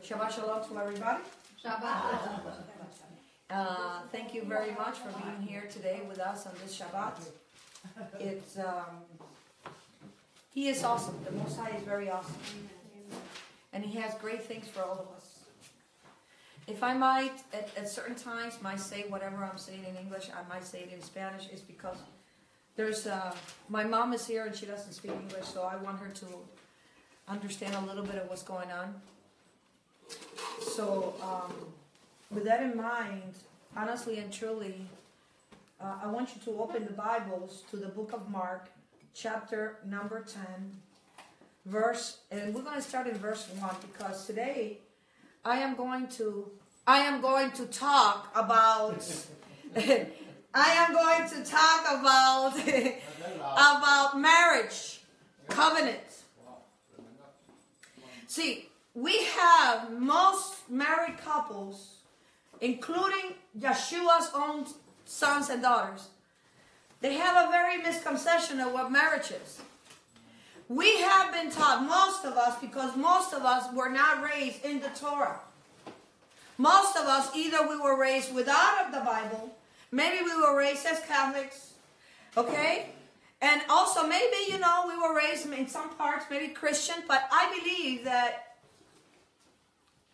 Shabbat shalom to everybody. Shabbat. Thank you very much for being here today with us on this Shabbat. It's He is awesome. The Most High is very awesome, and He has great things for all of us. If I might, at certain times, might say whatever I'm saying in English, I might say it in Spanish, is because there's my mom is here and she doesn't speak English, so I want her to understand a little bit of what's going on. So, with that in mind, honestly and truly, I want you to open the Bibles to the book of Mark, chapter number 10, and we're going to start in verse 1, because today I am going to talk about about marriage, covenant. See, we have most married couples, including Yeshua's own sons and daughters. They have a very misconception of what marriage is. We have been taught, most of us, because most of us were not raised in the Torah. Most of us, either we were raised without the Bible, maybe we were raised as Catholics, okay? And also maybe, we were raised in some parts, maybe Christian, but I believe that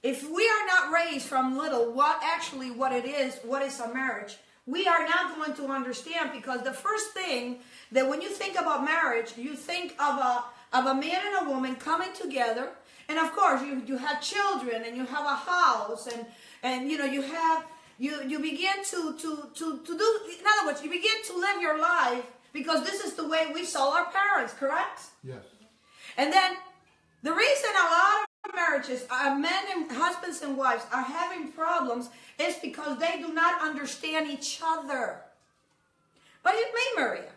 if we are not raised from little what it is, what is a marriage, we are not going to understand, because the first thing that when you think about marriage, you think of a man and a woman coming together, and of course you have children and you have a house, and you begin to do, in other words, you begin to live your life, because this is the way we saw our parents, correct? Yes. And then the reason a lot of marriages, men and husbands and wives are having problems is because they do not understand each other. But it's me, Maria.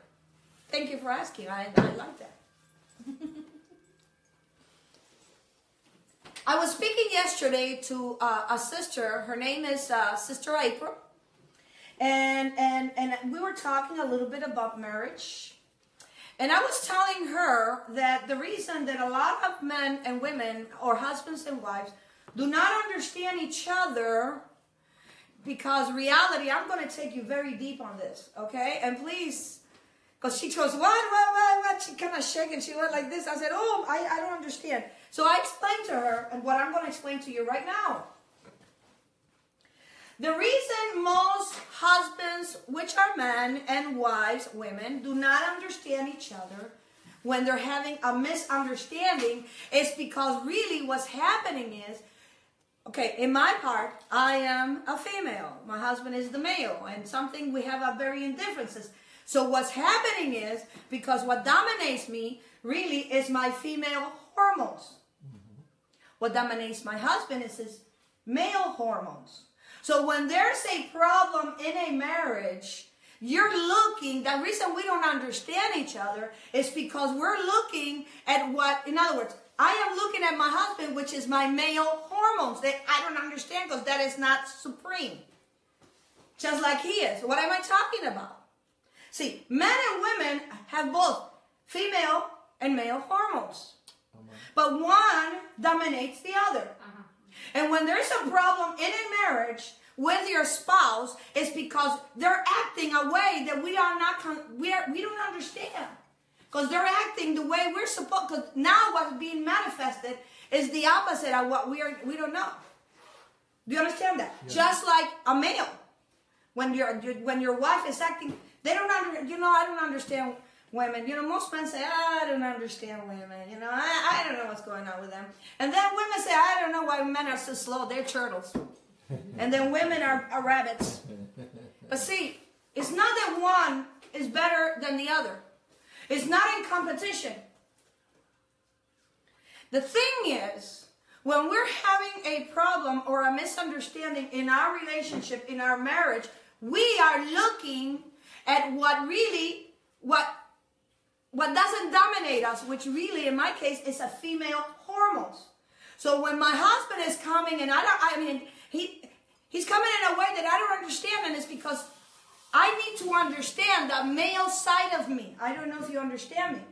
Thank you for asking. I like that. I was speaking yesterday to a sister. Her name is Sister April. And we were talking a little bit about marriage. And I was telling her that the reason that a lot of men and women, or husbands and wives, do not understand each other, because reality, I'm going to take you very deep on this, okay? And please, because she goes, what? She kind of shaking. She went like this. I said, I don't understand. So I explained to her, and what I'm going to explain to you right now. The reason most husbands, which are men, and wives, women, do not understand each other when they're having a misunderstanding is because really what's happening is, okay, in my part, I am a female. My husband is the male, and something we have a varying differences. So what's happening is, because what dominates me really is my female hormones. What dominates my husband is his male hormones. So when there's a problem in a marriage, the reason we don't understand each other is because we're looking at in other words, I am looking at my husband, which is my male hormones, that I don't understand, because that is not supreme. Just like he is. What am I talking about? See, men and women have both female and male hormones. But one dominates the other. And when there's a problem in a marriage with your spouse, it's because they're acting a way that we don't understand. Because they're acting the way we're supposed. Because now what's being manifested is the opposite of what we don't know. Do you understand that? Yeah. Just like a male, when your wife is acting, they don't understand. I don't understand women. Most men say, I don't understand women. I don't know what's going on with them. And then women say, I don't know why men are so slow. They're turtles. And then women are rabbits. But see, it's not that one is better than the other. It's not in competition. The thing is, when we're having a problem or a misunderstanding in our relationship, in our marriage, we are looking at what doesn't dominate us, which really, in my case, is a female hormones. So when my husband is coming, and he's coming in a way that I don't understand, and it's because I need to understand the male side of me. I don't know if you understand me.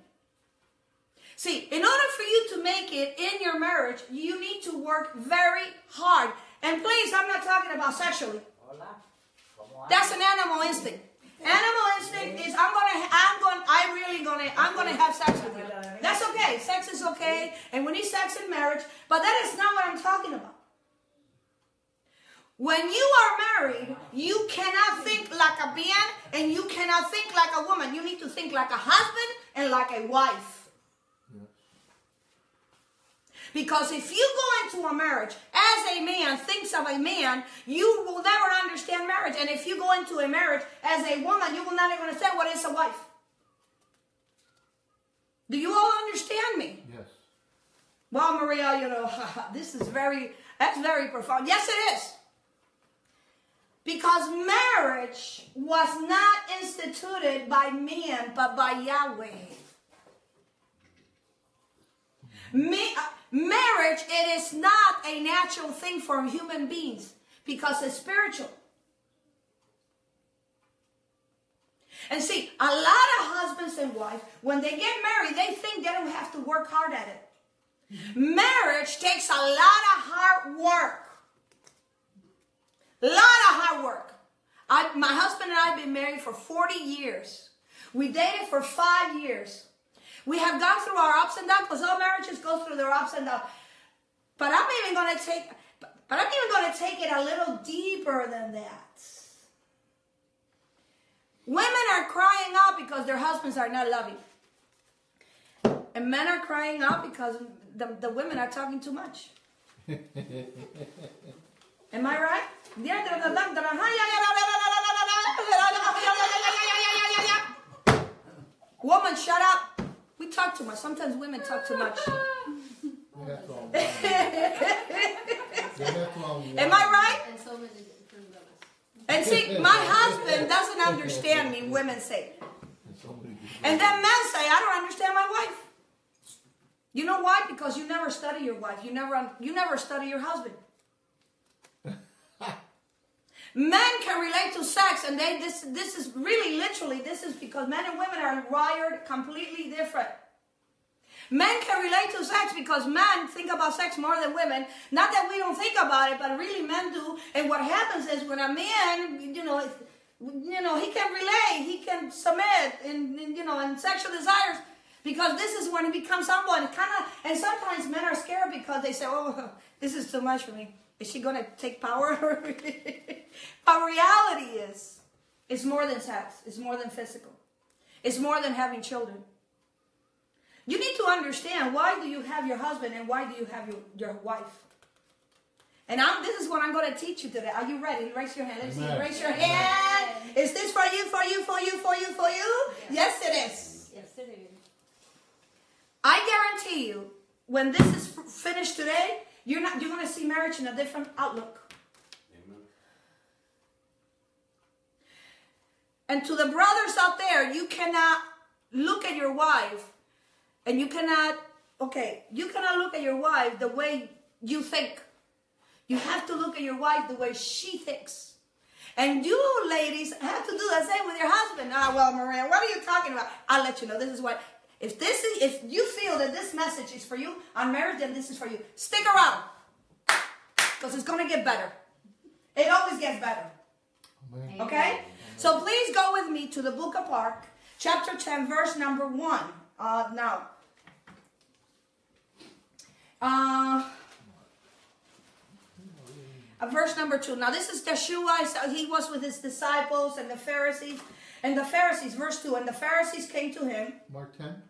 See, in order for you to make it in your marriage, you need to work very hard. And please, I'm not talking about sexually. That's an animal instinct. Animal instinct is I'm gonna have sex with you. That's okay. Sex is okay, and we need sex in marriage, but that is not what I'm talking about. When you are married, you cannot think like a man and you cannot think like a woman. You need to think like a husband and like a wife. Because if you go into a marriage as a man thinks of a man, you will never understand marriage. And if you go into a marriage as a woman, you will not even understand what is a wife. Do you all understand me? Yes. Well, Maria, you know, that's very profound. Yes, it is. Because marriage was not instituted by man, but by Yahweh. Marriage, it is not a natural thing for human beings because it's spiritual. And see, a lot of husbands and wives, when they get married, they think they don't have to work hard at it. Marriage takes a lot of hard work. A lot of hard work. My husband and I have been married for 40 years. We dated for 5 years. We have gone through our ups and downs because all marriages go through their ups and downs. But I'm even going to take it a little deeper than that. Women are crying out because their husbands are not loving. And men are crying out because the women are talking too much. Am I right? Woman, shut up. We talk too much. Sometimes women talk too much. Am I right? And see, my husband doesn't understand me, women say. And then men say, I don't understand my wife. You know why? Because you never study your wife. You never study your husband. Men can relate to sex, and this is really literally, this is because men and women are wired completely different. Men can relate to sex because men think about sex more than women. Not that we don't think about it, but really men do. And what happens is when a man, he can relate, he can submit in sexual desires, because this is when he becomes someone and sometimes men are scared because they say, oh, this is too much for me. Is she going to take power? But reality is, it's more than sex. It's more than physical. It's more than having children. You need to understand, why do you have your husband and why do you have your wife? And this is what I'm going to teach you today. Are you ready? Raise your hand. Let's see. Raise your hand. Is this for you, for you, for you, for you, for you? Yes, it is. Yes, it is. I guarantee you, when this is finished today, you're going to see marriage in a different outlook. Amen. And to the brothers out there, you cannot look at your wife, and you cannot look at your wife the way you think. You have to look at your wife the way she thinks. And you ladies have to do the same with your husband. Well, Maria, what are you talking about? I'll let you know. This is what, if you feel that this message is for you on marriage, then this is for you. Stick around, because it's going to get better. It always gets better. Okay? So please go with me to the book of Mark, chapter 10, verse number 1. Verse number 2. Now this is Yeshua. He was with his disciples and the Pharisees. And the Pharisees, verse 2. And the Pharisees came to him. Mark 10.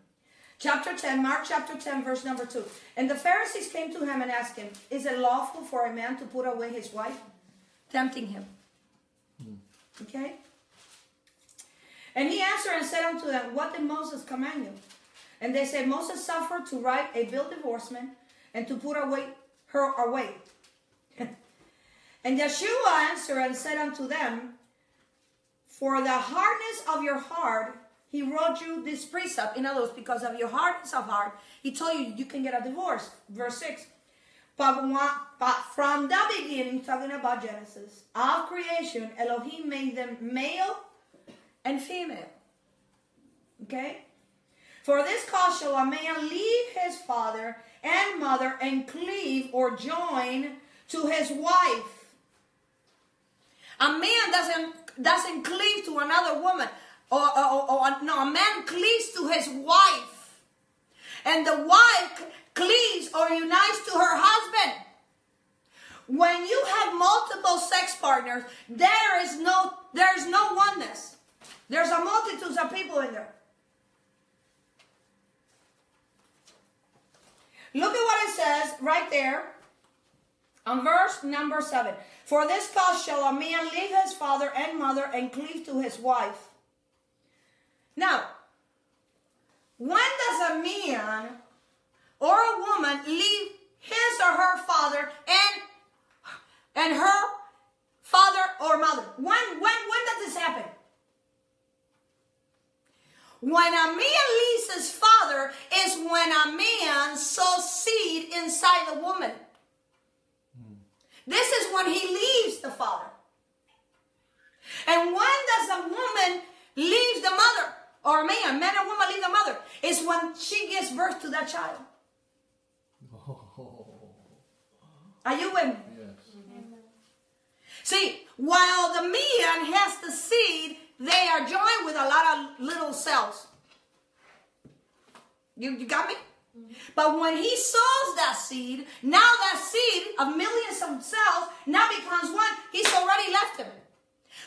Chapter 10. Mark chapter 10, verse number 2. And the Pharisees came to him and asked him, is it lawful for a man to put away his wife? Tempting him. Okay? And he answered and said unto them, what did Moses command you? And they said, Moses suffered to write a bill of divorcement and to put her away. And Yeshua answered and said unto them, for the hardness of your heart, he wrote you this precept. In other words, because of your hardness of heart, he told you you can get a divorce. Verse 6. But from the beginning, talking about Genesis, of creation, Elohim made them male and female. Okay? For this cause shall a man leave his father and mother and cleave or join to his wife. A man doesn't cleave to another woman. No, a man cleaves to his wife. And the wife cleaves or unites to her husband. When you have multiple sex partners, there's no oneness. There's a multitude of people in there. Look at what it says right there on verse number 7. For this cause shall a man leave his father and mother and cleave to his wife. Now, when does a man or a woman leave his or her father and her father or mother? When does this happen? When a man leaves his father is when a man sows seed inside the woman. This is when he leaves the father. And when does a woman leave the mother? Or a man and woman leave the mother? Is when she gives birth to that child. Are you with me? Yes. See, while the man has the seed, they are joined with a lot of little cells. You got me? But when he sows that seed, now that seed of millions of cells now becomes one. He's already left him.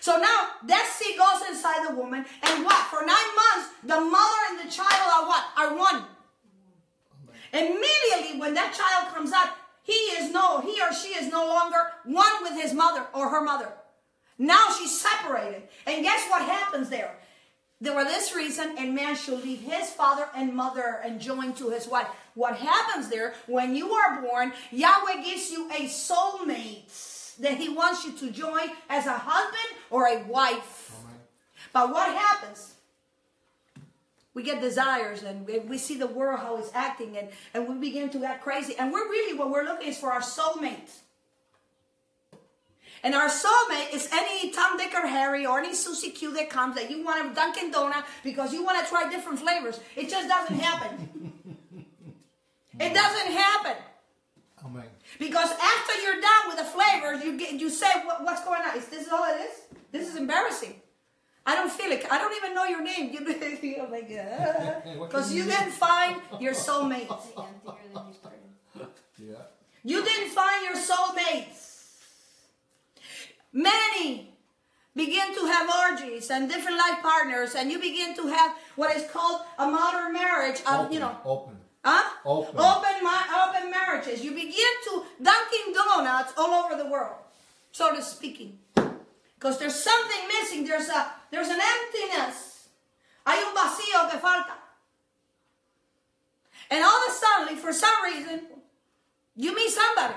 So now that seed goes inside the woman, and what? For 9 months, the mother and the child are what? Are one. Immediately when that child comes out, he or she is no longer one with his mother or her mother. Now she's separated. And guess what happens there? For this reason, a man shall leave his father and mother and join to his wife. What happens there, when you are born, Yahweh gives you a soulmate that he wants you to join as a husband or a wife. Amen. But what happens? We get desires and we see the world how it's acting and we begin to act crazy. And what we're looking is for our soulmate. And our soulmate is any Tom, Dick, or Harry or any Susie Q that comes that you want a Dunkin' Donut because you want to try different flavors. It just doesn't happen. It doesn't happen. Amen. Because after you're done with the flavors, you say, what's going on? Is this all it is? This is embarrassing. I don't feel it. I don't even know your name. You're like, because you didn't find your soulmate. Yeah. You didn't find your soulmates. Many begin to have orgies and different life partners, and you begin to have what is called a modern marriage. Open. Huh? Open marriages. You begin to Dunkin' Donuts all over the world, so to speaking, because there's something missing. There's an emptiness. Hay un vacío que falta. And all of a sudden, for some reason, you meet somebody.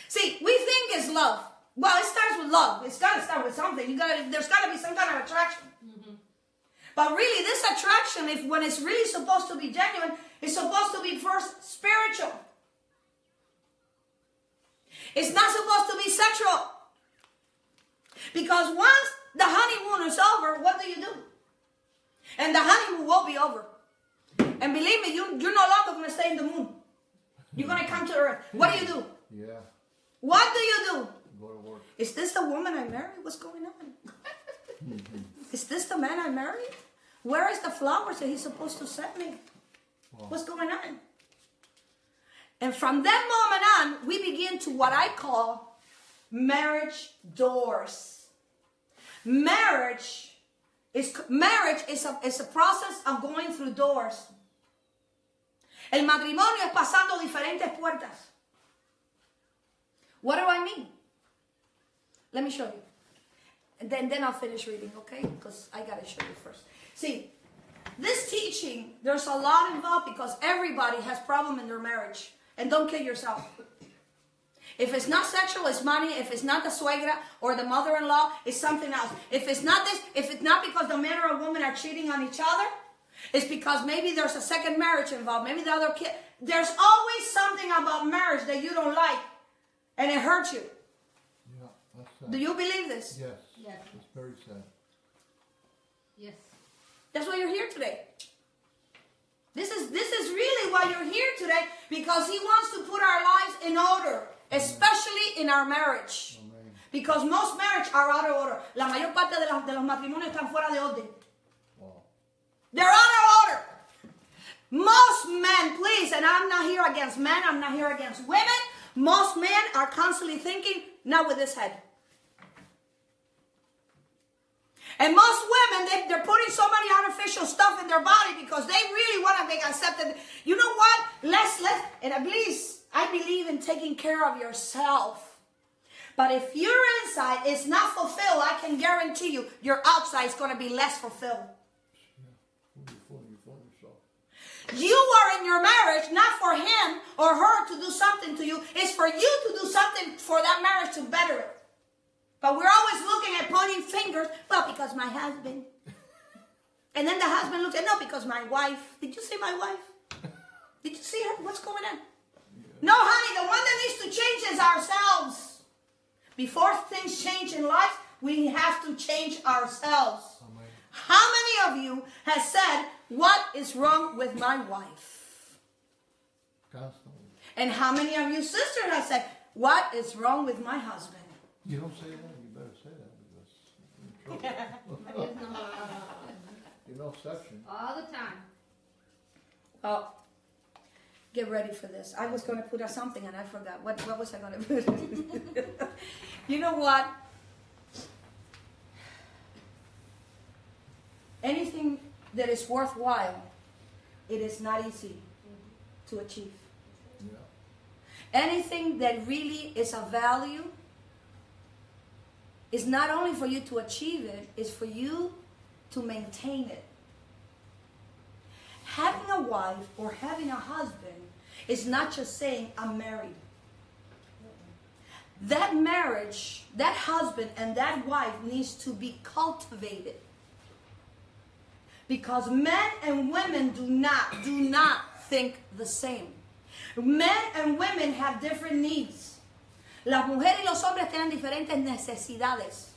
See, we think it's love. Well, it starts with love. It's got to start with something. There's got to be some kind of attraction. Mm-hmm. But really, this attraction, when it's really supposed to be genuine, it's supposed to be first spiritual. It's not supposed to be sexual. Because once the honeymoon is over, what do you do? And the honeymoon will be over. And believe me, you're no longer going to stay in the moon. You're going to come to earth. What do? Yeah. What do you do? Go to work. Is this the woman I married? What's going on? Is this the man I married? Where is the flowers that he's supposed to send me? Wow. What's going on? And from that moment on, we begin to what I call marriage doors. Marriage is a process of going through doors. El matrimonio es pasando diferentes puertas. What do I mean? Let me show you. And then I'll finish reading, okay? Because I got to show you first. See, this teaching, there's a lot involved because everybody has problem in their marriage. And don't kill yourself. If it's not sexual, it's money. If it's not the suegra or the mother-in-law, it's something else. If it's not this, if it's not because the man or a woman are cheating on each other, it's because maybe there's a second marriage involved. Maybe the other kid. There's always something about marriage that you don't like. And it hurts you. Yeah, that's sad. Do you believe this? Yes. Yes. It's very sad. Yes. That's why you're here today. This is really why you're here today, because He wants to put our lives in order, especially in our marriage. Amen. Because most marriages are out of order. La mayor parte de los matrimonios están fuera de orden. Wow. They're out of order. Most men, please, and I'm not here against men, I'm not here against women. Most men are constantly thinking, not with this head. And most women, they're putting so many artificial stuff in their body because they really want to be accepted. You know what? And at least I believe in taking care of yourself. But if your inside is not fulfilled, I can guarantee you, your outside is going to be less fulfilled. You are in your marriage not for him or her to do something to you. It's for you to do something for that marriage to better it. But we're always looking at pointing fingers. Well, because my husband. And then the husband looks at, no, because my wife. Did you see my wife? Did you see her? What's going on? No, honey, the one that needs to change is ourselves. Before things change in life, we have to change ourselves. Amen. How many of you have said, what is wrong with my wife? Constantly. And how many of you sisters have said, what is wrong with my husband? You don't say that, you better say that because you're in trouble. You're no exception. All the time. Oh, get ready for this. I was going to put out something and I forgot. What was I going to put? You know what? Anything that is worthwhile, it is not easy to achieve. Yeah. Anything that really is of value, is not only for you to achieve it, it's for you to maintain it. Having a wife or having a husband is not just saying, I'm married. That marriage, that husband and that wife needs to be cultivated. Because men and women do not think the same. Men and women have different needs. Las mujeres y los hombres tienen diferentes necesidades.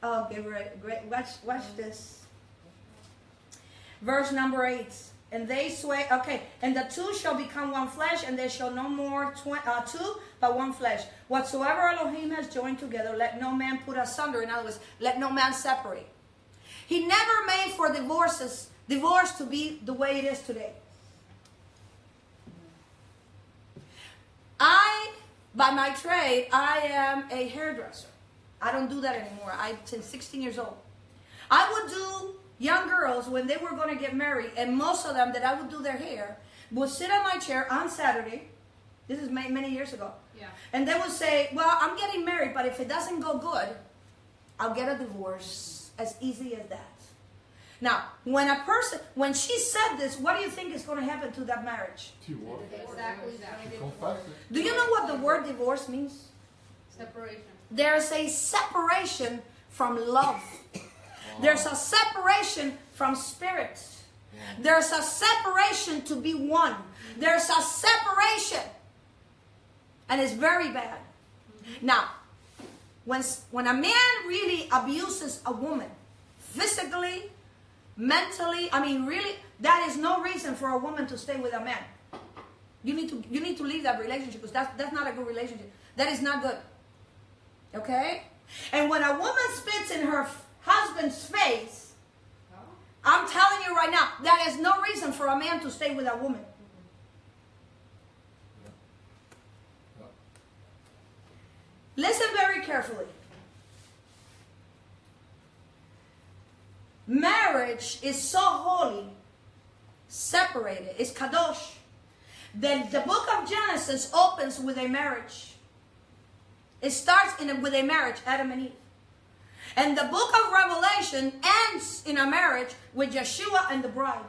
Oh, great. Watch this. Verse number 8. And they swear, okay, and the two shall become one flesh, and they shall no more two, but one flesh. Whatsoever Elohim has joined together, let no man put asunder. In other words, let no man separate. He never made for divorce to be the way it is today. By my trade, I am a hairdresser. I don't do that anymore. Since 16 years old. I would do young girls when they were going to get married, and most of them that I would do their hair would sit on my chair on Saturday. This is many years ago. Yeah. And they would say, well, I'm getting married, but if it doesn't go good, I'll get a divorce. As easy as that. Now, when she said this, what do you think is going to happen to that marriage? exactly that. Confess it. Do you know what the word divorce means? Separation. There's a separation from love. There's a separation from spirit. There's a separation to be one. There's a separation. And it's very bad. Now, when a man really abuses a woman, physically, mentally, really, that is no reason for a woman to stay with a man. You need to leave that relationship because that's not a good relationship. That is not good. Okay? And when a woman spits in her husband's face, I'm telling you right now, that is no reason for a man to stay with a woman. Listen very carefully. Marriage is so holy, separated, it's kadosh, that the book of Genesis opens with a marriage. It starts with a marriage, Adam and Eve. And the book of Revelation ends in a marriage with Yeshua and the bride.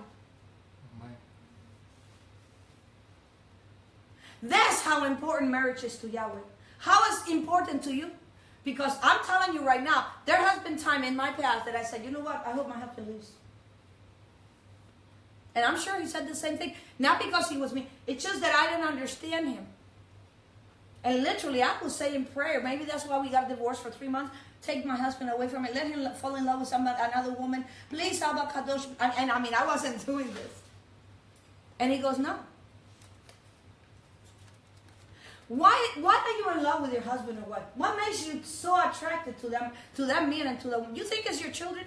That's how important marriage is to Yahweh. How is it important to you? Because I'm telling you right now, there has been time in my past that I said, you know what, I hope my husband leaves. And I'm sure he said the same thing. Not because he was me. It's just that I didn't understand him. And literally, I would say in prayer, maybe that's why we got divorced for 3 months, take my husband away from me. Let him fall in love with somebody, another woman. Please, Abba Kadosh. And I mean, I wasn't doing this. And he goes, no. Why are you in love with your husband or wife? What makes you so attracted to them, to that man and to the woman? You think it's your children?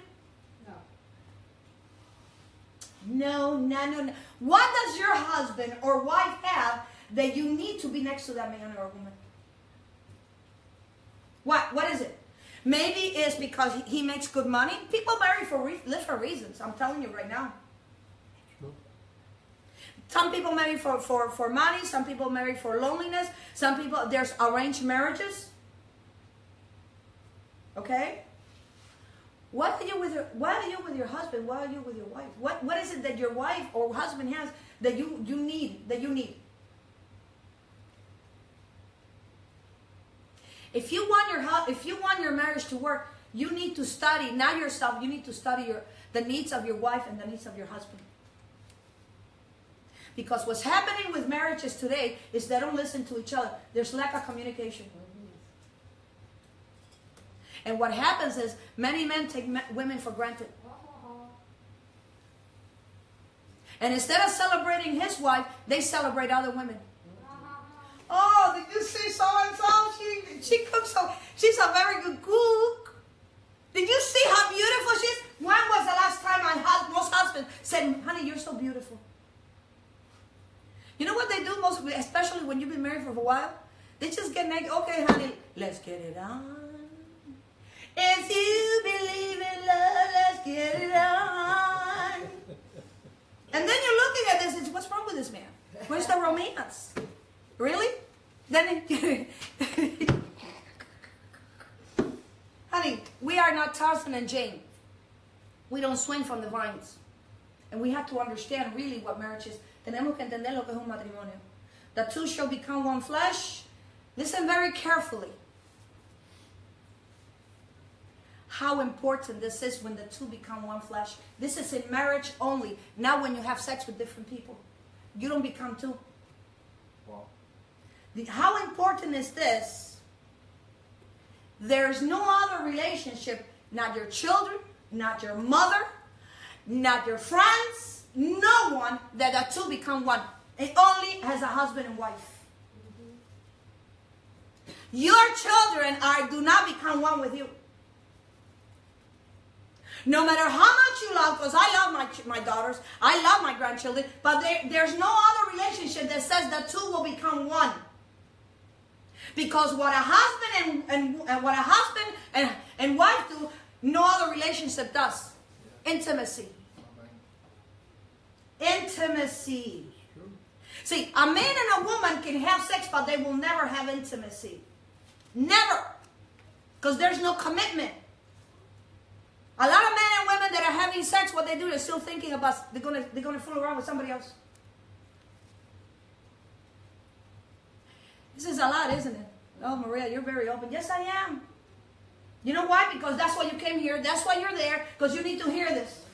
No. No. What does your husband or wife have that you need to be next to that man or woman? What is it? Maybe it's because he makes good money. People marry live for reasons. I'm telling you right now. Some people marry for money. Some people marry for loneliness. Some people, there's arranged marriages. Okay? Why are you with your husband? Why are you with your wife? What is it that your wife or husband has that you need? If you want your marriage to work, you need to study, not yourself, you need to study the needs of your wife and the needs of your husband. Because what's happening with marriages today is they don't listen to each other. There's lack of communication. And what happens is many men take women for granted. And instead of celebrating his wife, they celebrate other women. Oh, did you see so-and-so? She cooks so, she's a very good cook. Did you see how beautiful she is? When was the last time most husbands said, honey, you're so beautiful? You know what they do most, especially when you've been married for a while? They just get naked. Okay, honey, let's get it on. If you believe in love, let's get it on. And then you're looking at this and say, what's wrong with this man? Where's the romance? Really? Then, honey, we are not Tarzan and Jane. We don't swing from the vines. And we have to understand really what marriage is. Tenemos que entender lo que es un matrimonio. The two shall become one flesh. Listen very carefully. How important this is when the two become one flesh. This is in marriage only. Not when you have sex with different people. You don't become two. Wow. How important is this? There's no other relationship, not your children, not your mother, not your friends, no one, that the two become one. It only has a husband and wife. Your children do not become one with you. No matter how much you love, because I love my daughters, I love my grandchildren, but there's no other relationship that says the two will become one. Because what a husband and wife do, no other relationship does. Intimacy. Intimacy. See, a man and a woman can have sex, but they will never have intimacy. Never. Because there's no commitment. A lot of men and women that are having sex, what they do, they're still thinking about they're gonna fool around with somebody else. This is a lot, isn't it? Oh, Maria, you're very open. Yes, I am. You know why? Because that's why you came here. That's why you're there. Because you need to hear this.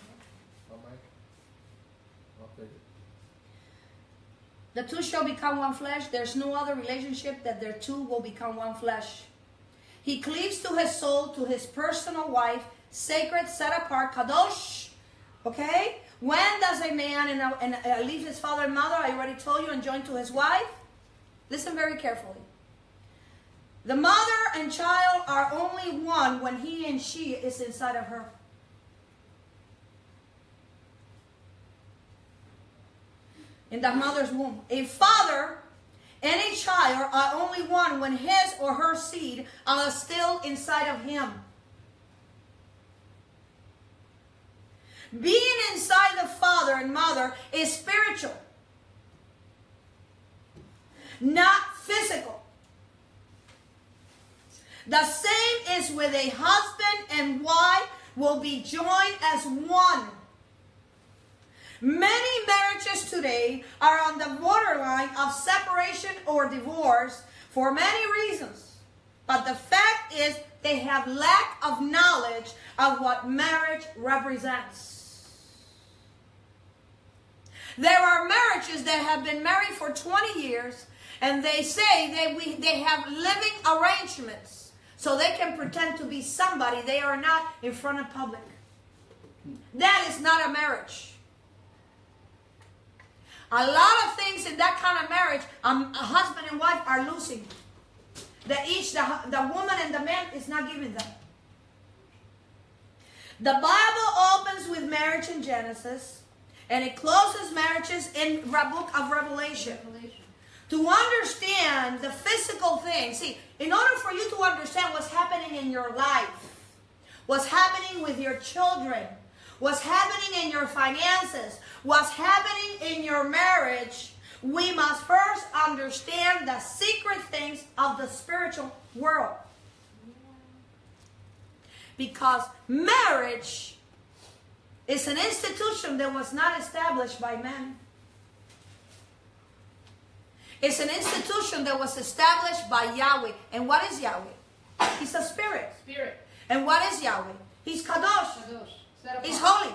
I'll take it. The two shall become one flesh. There's no other relationship that their two will become one flesh. He cleaves to his soul, to his personal wife, sacred, set apart, kadosh. Okay? When does a man leave his father and mother? I already told you, and join to his wife. Listen very carefully. The mother and child are only one when he and she is inside of her. In the mother's womb. A father and a child are only one when his or her seed are still inside of him. Being inside the father and mother is spiritual, not physical. The same is with a husband and wife will be joined as one. Many marriages today are on the borderline of separation or divorce for many reasons. But the fact is they have lack of knowledge of what marriage represents. There are marriages that have been married for 20 years and they say they have living arrangements. so they can pretend to be somebody they are not in front of public. That is not a marriage. A lot of things in that kind of marriage, a husband and wife are losing. That each, the woman and the man is not giving them. The Bible opens with marriage in Genesis, and it closes marriages in the book of Revelation. To understand the physical things. See, in order for you to understand what's happening in your life, what's happening with your children, what's happening in your finances, what's happening in your marriage, we must first understand the secret things of the spiritual world. Because marriage is an institution that was not established by men. It's an institution that was established by Yahweh. And what is Yahweh? He's a spirit. Spirit. And what is Yahweh? He's Kadosh. Kadosh. He's holy.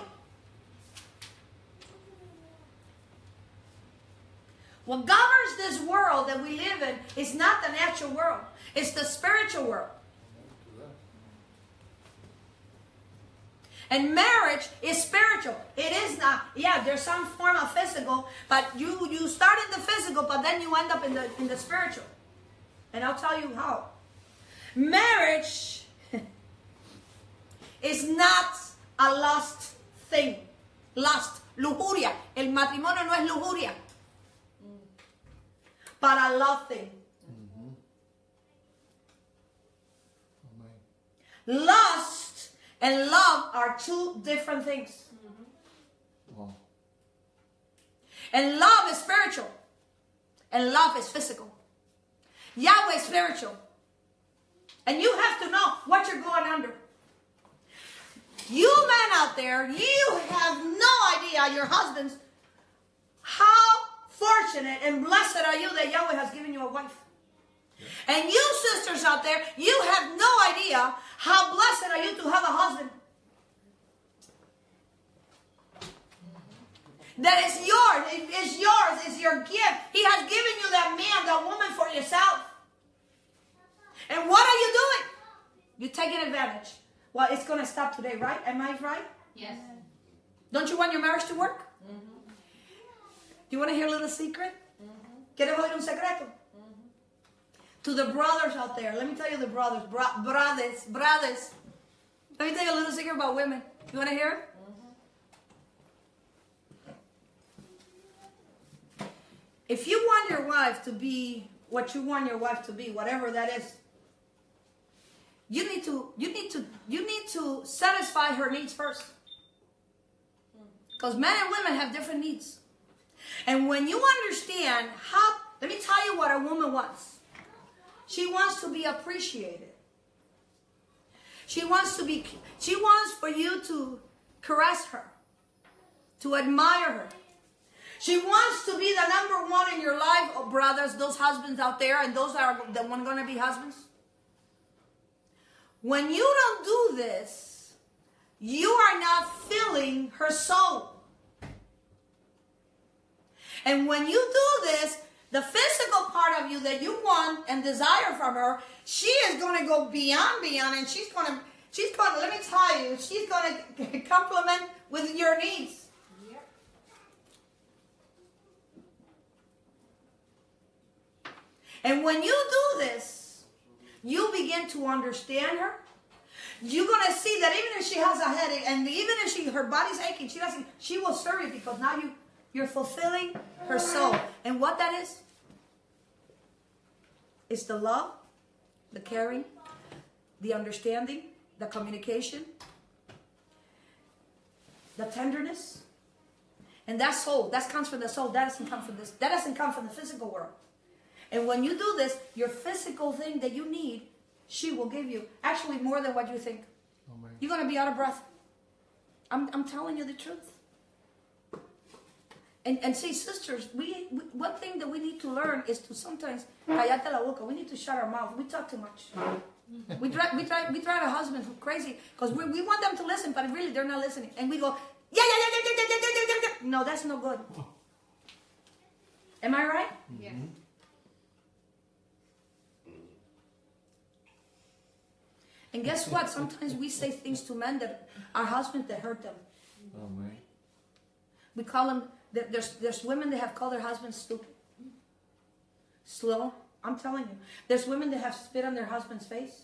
What governs this world that we live in is not the natural world. It's the spiritual world. And marriage is spiritual. It is not, yeah, there's some form of physical, but you start in the physical, but then you end up in the spiritual. And I'll tell you how. Marriage is not a lust thing. Lust, lujuria. El matrimonio no es lujuria. But a love thing. Lust and love are two different things. Wow. And love is spiritual. And love is physical. Yahweh is spiritual. And you have to know what you're going under. You men out there, you have no idea, your husbands, how fortunate and blessed are you that Yahweh has given you a wife. And you sisters out there, you have no idea how blessed are you to have a husband. That is yours. It's yours. It's your gift. He has given you that man, that woman for yourself. And what are you doing? You're taking advantage. Well, it's going to stop today, right? Am I right? Yes. Don't you want your marriage to work? Do you want to hear a little secret? ¿Quieres oír un secreto? To the brothers out there, let me tell you the brothers, brothers. Let me tell you a little secret about women. You want to hear it? If you want your wife to be what you want your wife to be, whatever that is, you need to satisfy her needs first. Because men and women have different needs. And when you understand how, let me tell you what a woman wants. She wants to be appreciated. She wants for you to caress her, to admire her. She wants to be the number one in your life, oh brothers, those husbands out there, and those are the one going to be husbands. When you don't do this, you are not filling her soul. And when you do this, the physical part of you that you want and desire from her, she is going to go beyond, and she's going to, let me tell you, she's going to complement with your needs. Yep. And when you do this, you begin to understand her. You're going to see that even if she has a headache, and even if her body's aching, she will serve you because now you're fulfilling her soul. And what that is? It's the love, the caring, the understanding, the communication, the tenderness. And that soul, that comes from the soul. That doesn't come from this. That doesn't come from the physical world. And when you do this, your physical thing that you need, she will give you. Actually, more than what you think. Amen. You're going to be out of breath. I'm telling you the truth. And see, sisters, we one thing that we need to learn is to sometimes, cállate la boca. We need to shut our mouth. We talk too much. We drive our husbands crazy because we want them to listen, but really they're not listening. And we go, yeah. No, that's no good. Am I right? Yes. And guess what? Sometimes we say things to men that our husbands that hurt them. Oh, man. We call them, there's women that have called their husbands stupid. Slow. I'm telling you. There's women that have spit on their husband's face.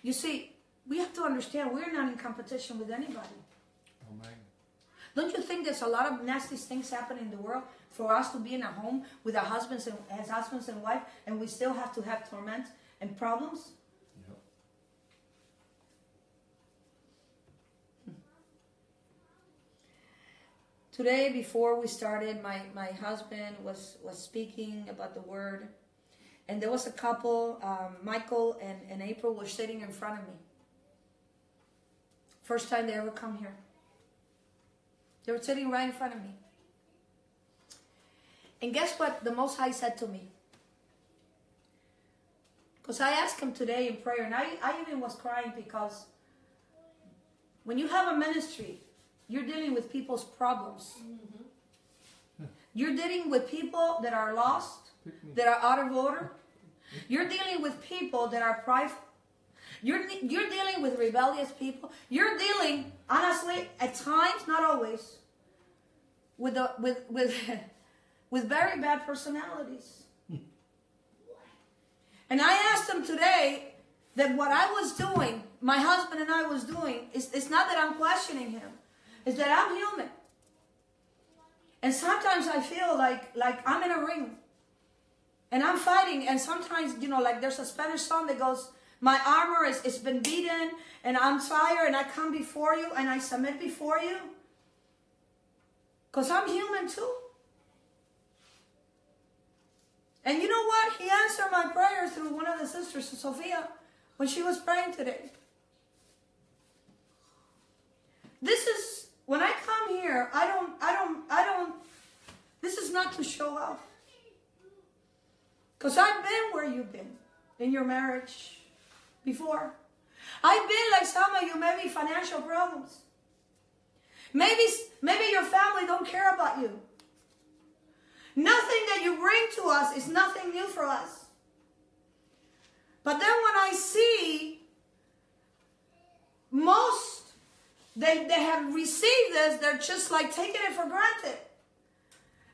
You see, we have to understand we're not in competition with anybody. Oh, man. Don't you think there's a lot of nasty things happening in the world for us to be in a home with our husbands and as husbands and wife, and we still have to have torment and problems? Yep. Today, before we started, my husband was speaking about the word, and there was a couple, Michael and April were sitting in front of me. First time they ever come here. They were sitting right in front of me. And guess what the Most High said to me? Because I asked him today in prayer, and I even was crying because when you have a ministry, you're dealing with people's problems. Mm-hmm. You're dealing with people that are lost, that are out of order. You're dealing with people that are prideful. You're dealing with rebellious people. You're dealing, honestly, at times, not always, with very bad personalities. And I asked him today that what I was doing, my husband and I was doing, it's not that I'm questioning him. It's that I'm human. And sometimes I feel like I'm in a ring. And I'm fighting. And sometimes, like there's a Spanish song that goes, my armor it's been beaten, and I'm tired, and I come before you, and I submit before you. Because I'm human too. And you know what? He answered my prayer through one of the sisters, Sophia, when she was praying today. This is, when I come here, I don't, this is not to show off. Because I've been where you've been in your marriage before. I've been like some of you, maybe financial problems. Maybe your family don't care about you. Nothing that you bring to us is nothing new for us. But then when I see most, they have received this, they're just like taking it for granted.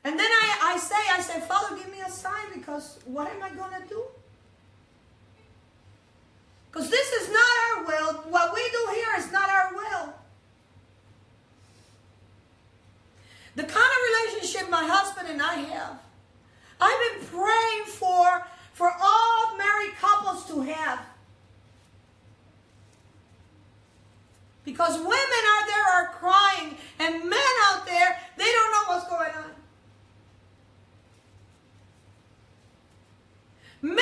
And then I say, Father, give me a sign, because what am I going to do? Because this is not our will. What we do here is not our will. The kind of relationship my husband and I have, I've been praying for all married couples to have. Because women out there are crying, and men out there, they don't know what's going on. Men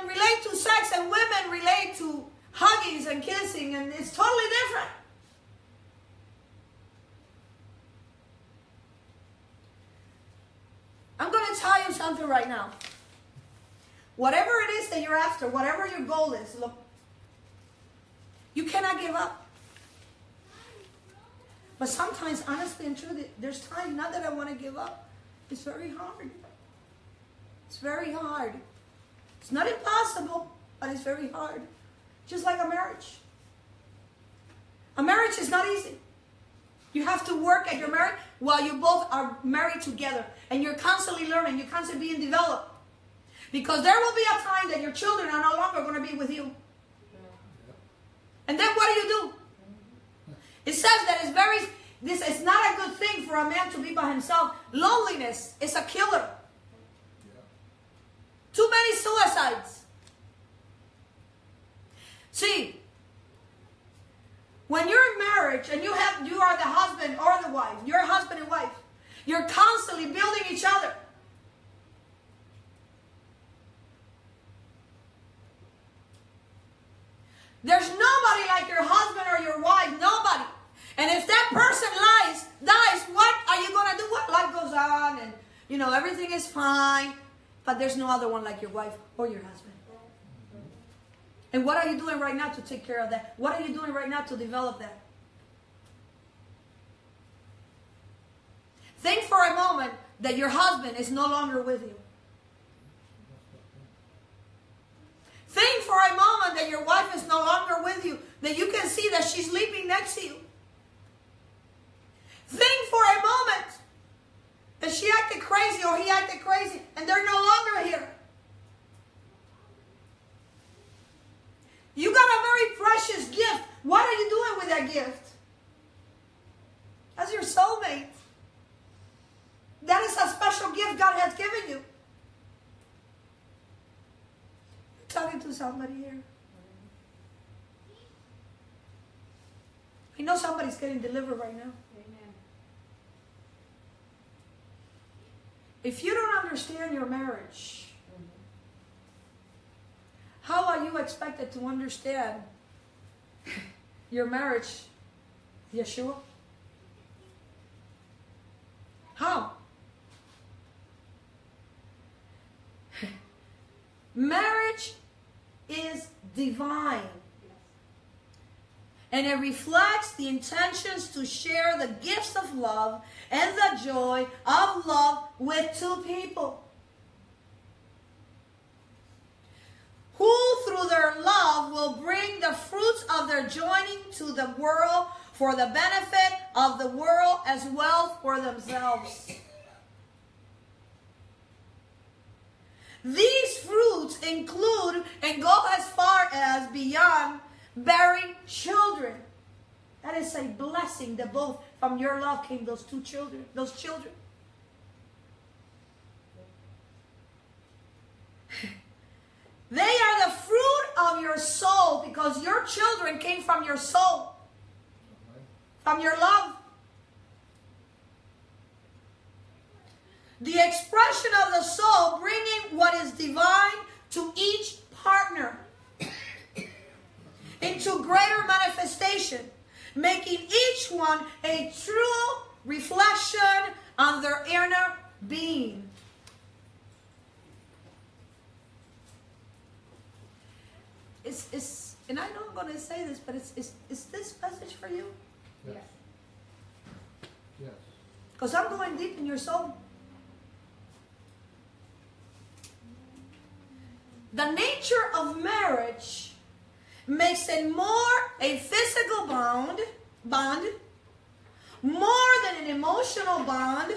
relate to sex, and women relate to huggings and kissing, and it's totally different. I'm going to tell you something right now. Whatever it is that you're after, whatever your goal is, look, you cannot give up. But sometimes, honestly and truly, there's times, not that I want to give up. It's very hard. It's very hard. It's not impossible, but it's very hard. Just like a marriage. A marriage is not easy. You have to work at your marriage while you both are married together. And you're constantly learning. You're constantly being developed. Because there will be a time that your children are no longer going to be with you. And then what do? It says that this is not a good thing for a man to be by himself. Loneliness is a killer. Too many suicides. See, when you're in marriage and you are the husband or the wife, you're husband and wife, you're constantly building each other. There's nobody like your husband or your wife, nobody. And if that person dies, what are you going to do? What? Life goes on, and everything is fine. But there's no other one like your wife or your husband. And what are you doing right now to take care of that? What are you doing right now to develop that? Think for a moment that your husband is no longer with you. Think for a moment that your wife is no longer with you, that you can see that she's sleeping next to you. Think for a moment that she acted crazy or he acted crazy and they're no longer here. You got a very precious gift. What are you doing with that gift? That's your soulmate. That is a special gift God has given you. I'm talking to somebody here. I know somebody's getting delivered right now. Amen. If you don't understand your marriage, how are you expected to understand your marriage, Yeshua? How? Marriage is divine. And it reflects the intentions to share the gifts of love and the joy of love with two people who through their love will bring the fruits of their joining to the world for the benefit of the world as well for themselves. These fruits include and go as far as beyond bearing children. That is a blessing that both from your love came those children. They are the fruit of your soul because your children came from your soul, from your love. The expression of the soul bringing what is divine to each partner into greater manifestation, making each one a true reflection on their inner being. And I know I'm going to say this, but is this message for you? Yes. Yes. Because I'm going deep in your soul. The nature of marriage makes it more a physical bond, more than an emotional bond.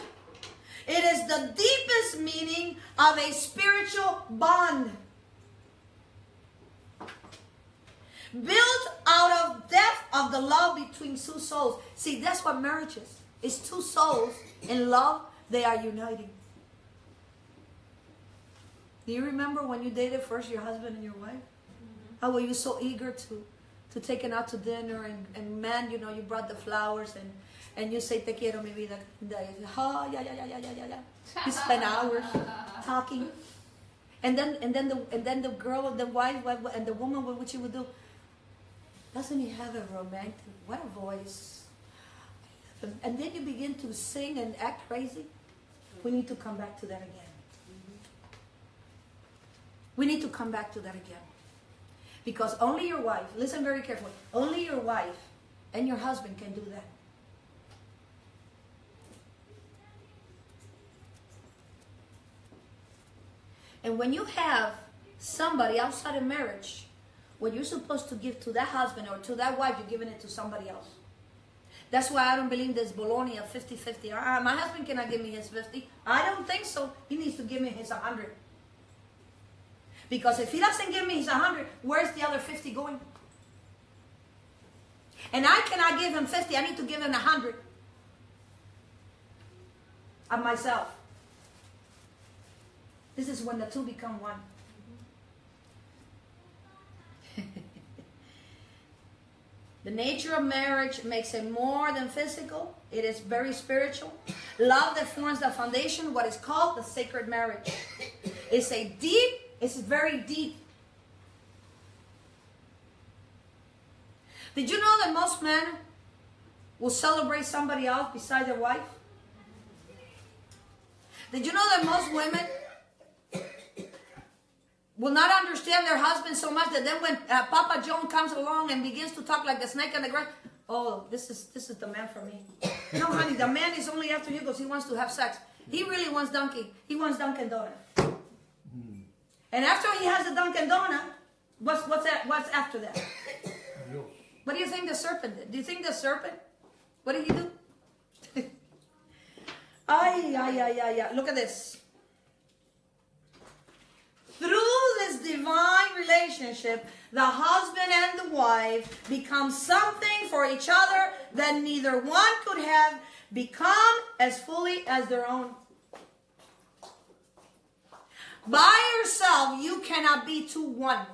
It is the deepest meaning of a spiritual bond. Built out of depth of the love between two souls. See, that's what marriage is. It's two souls in love. They are uniting. Do you remember when you dated first your husband and your wife? Mm-hmm. How were you so eager to take him out to dinner and man, you know, you brought the flowers and you say te quiero mi vida. Oh, yeah. You spend hours talking. And then the girl, the wife, and the woman, what you would do? Doesn't he have a romantic? What a voice! And then you begin to sing and act crazy. We need to come back to that again. We need to come back to that again, because only your wife. Listen very carefully. Only your wife and your husband can do that. And when you have somebody outside of marriage, what you're supposed to give to that husband or to that wife, you're giving it to somebody else. That's why I don't believe this baloney of 50-50. My husband cannot give me his 50. I don't think so. He needs to give me his 100. Because if he doesn't give me his 100, where's the other 50 going? And I cannot give him 50. I need to give him 100 of myself. This is when the two become one. The nature of marriage makes it more than physical. It is very spiritual. Love that forms the foundation, what is called the sacred marriage. It's very deep. Did you know that most men will celebrate somebody else besides their wife? Did you know that most women will not understand their husband so much that then when Papa John comes along and begins to talk like the snake on the grass, oh, this is the man for me. No, honey, the man is only after you because he wants to have sex. He really wants Dunkin'. He wants Dunkin' Donut. And after he has the Dunkin' Donut, What's that? What's after that? Dios. What do you think the serpent did? Do you think the serpent, what did he do? Look at this. Through this divine relationship, the husband and the wife become something for each other that neither one could have become as fully as their own. By yourself, you cannot be two one.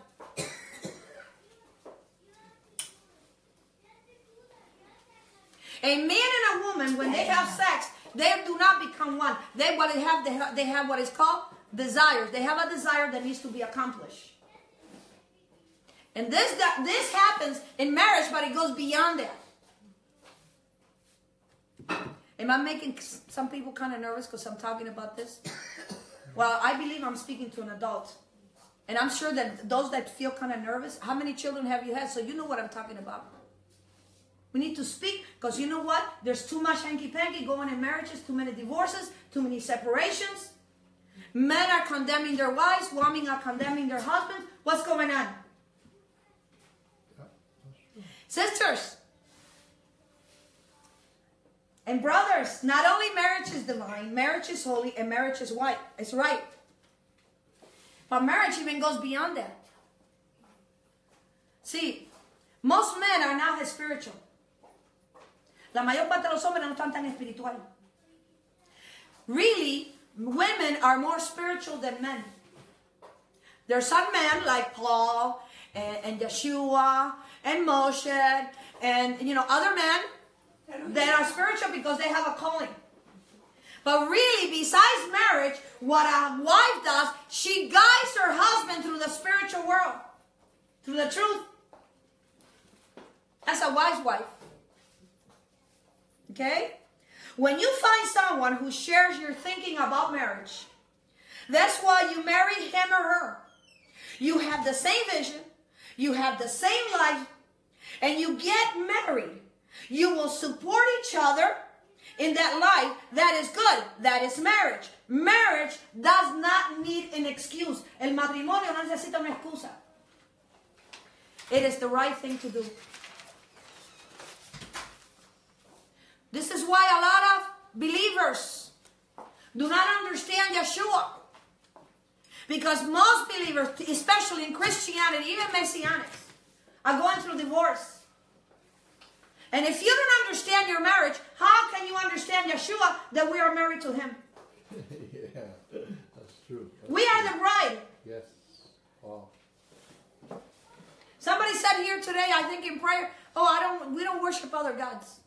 A man and a woman, when they have sex, they do not become one. They have what is called desires. They have a desire that needs to be accomplished. And this happens in marriage, but it goes beyond that. Am I making some people kind of nervous because I'm talking about this? Well, I believe I'm speaking to an adult. And I'm sure that those that feel kind of nervous, how many children have you had? So you know what I'm talking about. We need to speak because you know what? There's too much hanky-panky going in marriages, too many divorces, too many separations. Men are condemning their wives, women are condemning their husbands. What's going on? Sisters and brothers, not only marriage is divine, marriage is holy, and marriage is right. It's right. But marriage even goes beyond that. See, most men are not as spiritual. La mayor parte de los hombres no están tan espiritual. Really, women are more spiritual than men. There are some men like Paul and Yeshua and Moshe and other men that are spiritual because they have a calling. But really, besides marriage, what a wife does, she guides her husband through the spiritual world, through the truth. That's a wise wife. Okay? When you find someone who shares your thinking about marriage, that's why you marry him or her. You have the same vision, you have the same life, and you get married. You will support each other in that life. That is good. That is marriage. Marriage does not need an excuse. El matrimonio no necesita una excusa. It is the right thing to do. This is why a lot of believers do not understand Yeshua. Because most believers, especially in Christianity, even Messianics, are going through divorce. And if you don't understand your marriage, how can you understand Yeshua that we are married to him? Yeah, that's true. We are the bride. Yes. Wow. Somebody said here today, I think in prayer, we don't worship other gods.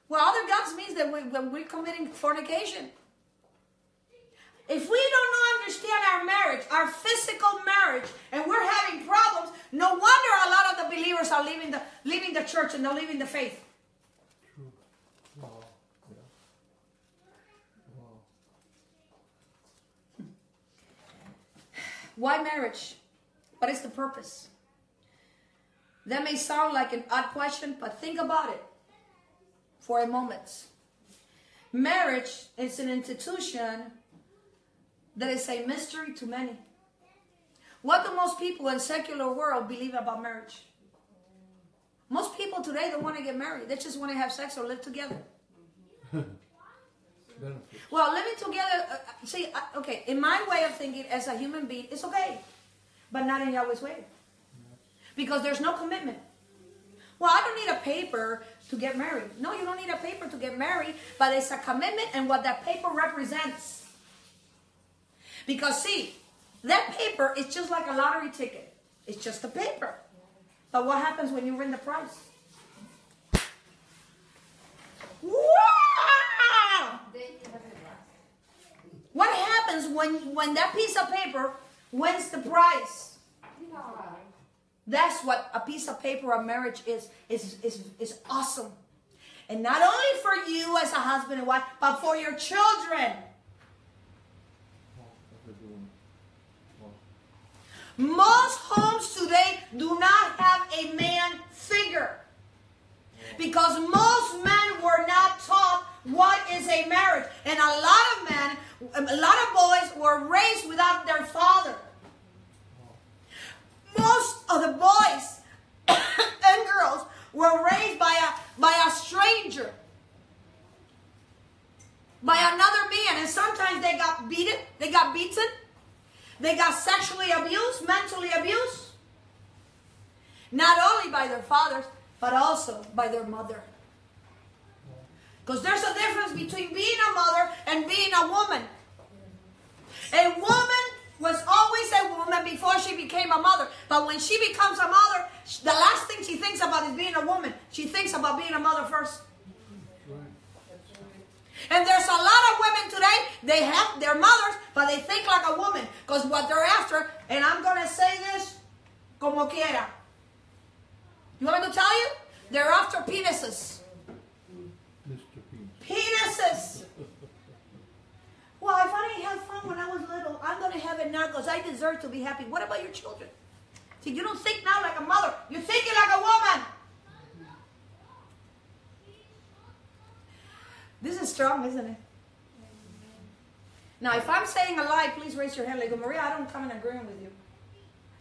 Well, other gods means that when we're committing fornication. If we don't understand our marriage, our physical marriage, and we're having problems, no wonder a lot of the believers are leaving the church and they're leaving the faith. True. Wow. Yeah. Wow. Why marriage? What is the purpose? That may sound like an odd question, but think about it for a moment. Marriage is an institution that is a mystery to many. What do most people in secular world believe about marriage? Most people today don't want to get married. They just want to have sex or live together. Well, living together, okay, in my way of thinking as a human being, it's okay. But not in Yahweh's way. Because there's no commitment. Well, I don't need a paper to get married. No, you don't need a paper to get married, but it's a commitment and what that paper represents. Because see, that paper is just like a lottery ticket. It's just a paper. But what happens when you win the prize? Wow! What happens when that piece of paper wins the prize? That's what a piece of paper of marriage is awesome. And not only for you as a husband and wife, but for your children. Most homes today do not have a man figure. Because most men were not taught what is a marriage. And a lot of men, a lot of boys were raised without their father. Most of the boys and girls were raised by a stranger, by another man, and sometimes they got beaten, they got beaten, they got sexually abused, mentally abused, not only by their fathers, but also by their mother. Because there's a difference between being a mother and being a woman. A woman was always a woman before she became a mother. But when she becomes a mother, the last thing she thinks about is being a woman. She thinks about being a mother first. And there's a lot of women today, they have their mothers, but they think like a woman. Because what they're after, and I'm going to say this, como quiera. You want me to tell you? They're after penises. Mr. Penis. Penises. Well, if I didn't have fun when I was little, I'm going to have it now because I deserve to be happy. What about your children? See, you don't think now like a mother. You're thinking like a woman. This is strong, isn't it? Now, if I'm saying a lie, please raise your hand. Like, Maria, I don't come in agreement with you.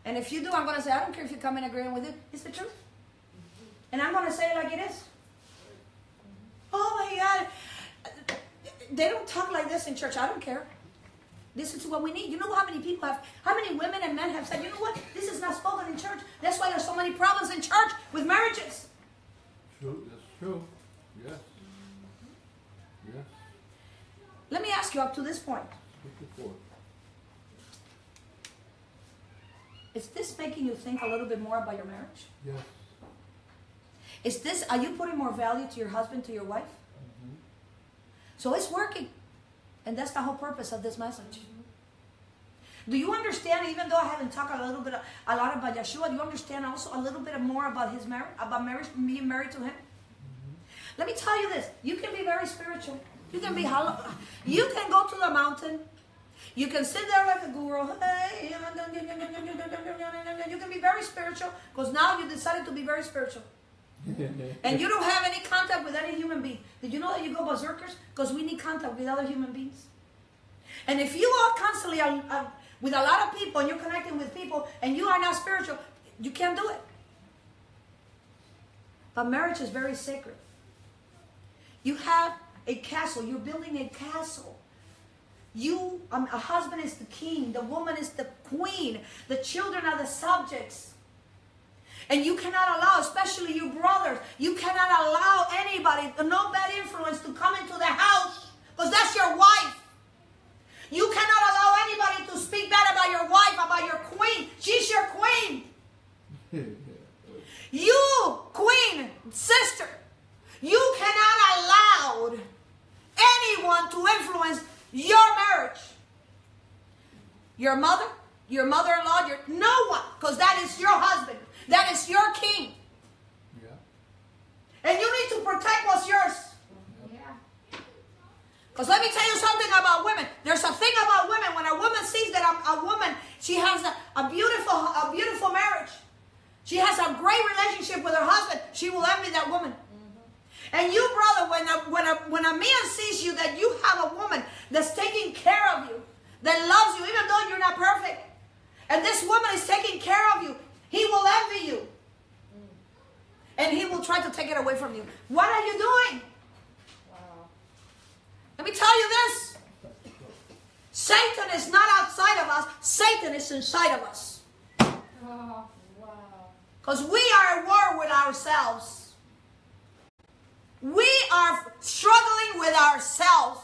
And if you do, I'm going to say, I don't care if you come in agreement with it. It's the truth. And I'm going to say it like it is. Oh, my God. They don't talk like this in church. I don't care. This is what we need. You know how many people have, how many women and men have said, you know what? This is not spoken in church. That's why there's so many problems in church with marriages. True, that's true. Yes. Yes. Let me ask you up to this point. Is this making you think a little bit more about your marriage? Yes. Is this, are you putting more value to your husband, to your wife? Mm-hmm. So it's working. And that's the whole purpose of this message. Do you understand, even though I haven't talked a lot about Yeshua, do you understand also a little bit more about his marriage, about marriage, being married to him? Mm-hmm. Let me tell you this. You can be very spiritual. You can be hollow. You can go to the mountain. You can sit there like a guru. Hey, you can be very spiritual because now you decided to be very spiritual. And you don't have any contact with any human being. Did you know that you go berserkers? Because we need contact with other human beings. And if you are constantly with a lot of people and you're connecting with people and you are not spiritual, you can't do it. But marriage is very sacred. You have a castle. You're building a castle. You, a husband is the king. The woman is the queen. The children are the subjects. And you cannot allow, especially your brothers, you cannot allow anybody, no bad influence to come into the house. Because that's your wife. You cannot allow anybody to speak bad about your wife, about your queen. She's your queen. You, queen, sister, you cannot allow anyone to influence your marriage. Your mother, your mother-in-law, no one, because that is your husband. That is your king. Yeah. And you need to protect what's yours. Yeah. Because let me tell you something about women. There's a thing about women. When a woman sees that a woman, she has a beautiful marriage. She has a great relationship with her husband. She will envy that woman. Mm-hmm. And you, brother, when a man sees you, that you have a woman that's taking care of you, that loves you, even though you're not perfect, and this woman is taking care of you, he will envy you. And he will try to take it away from you. What are you doing? Wow. Let me tell you this. Satan is not outside of us. Satan is inside of us. Oh, wow. Because we are at war with ourselves. We are struggling with ourselves.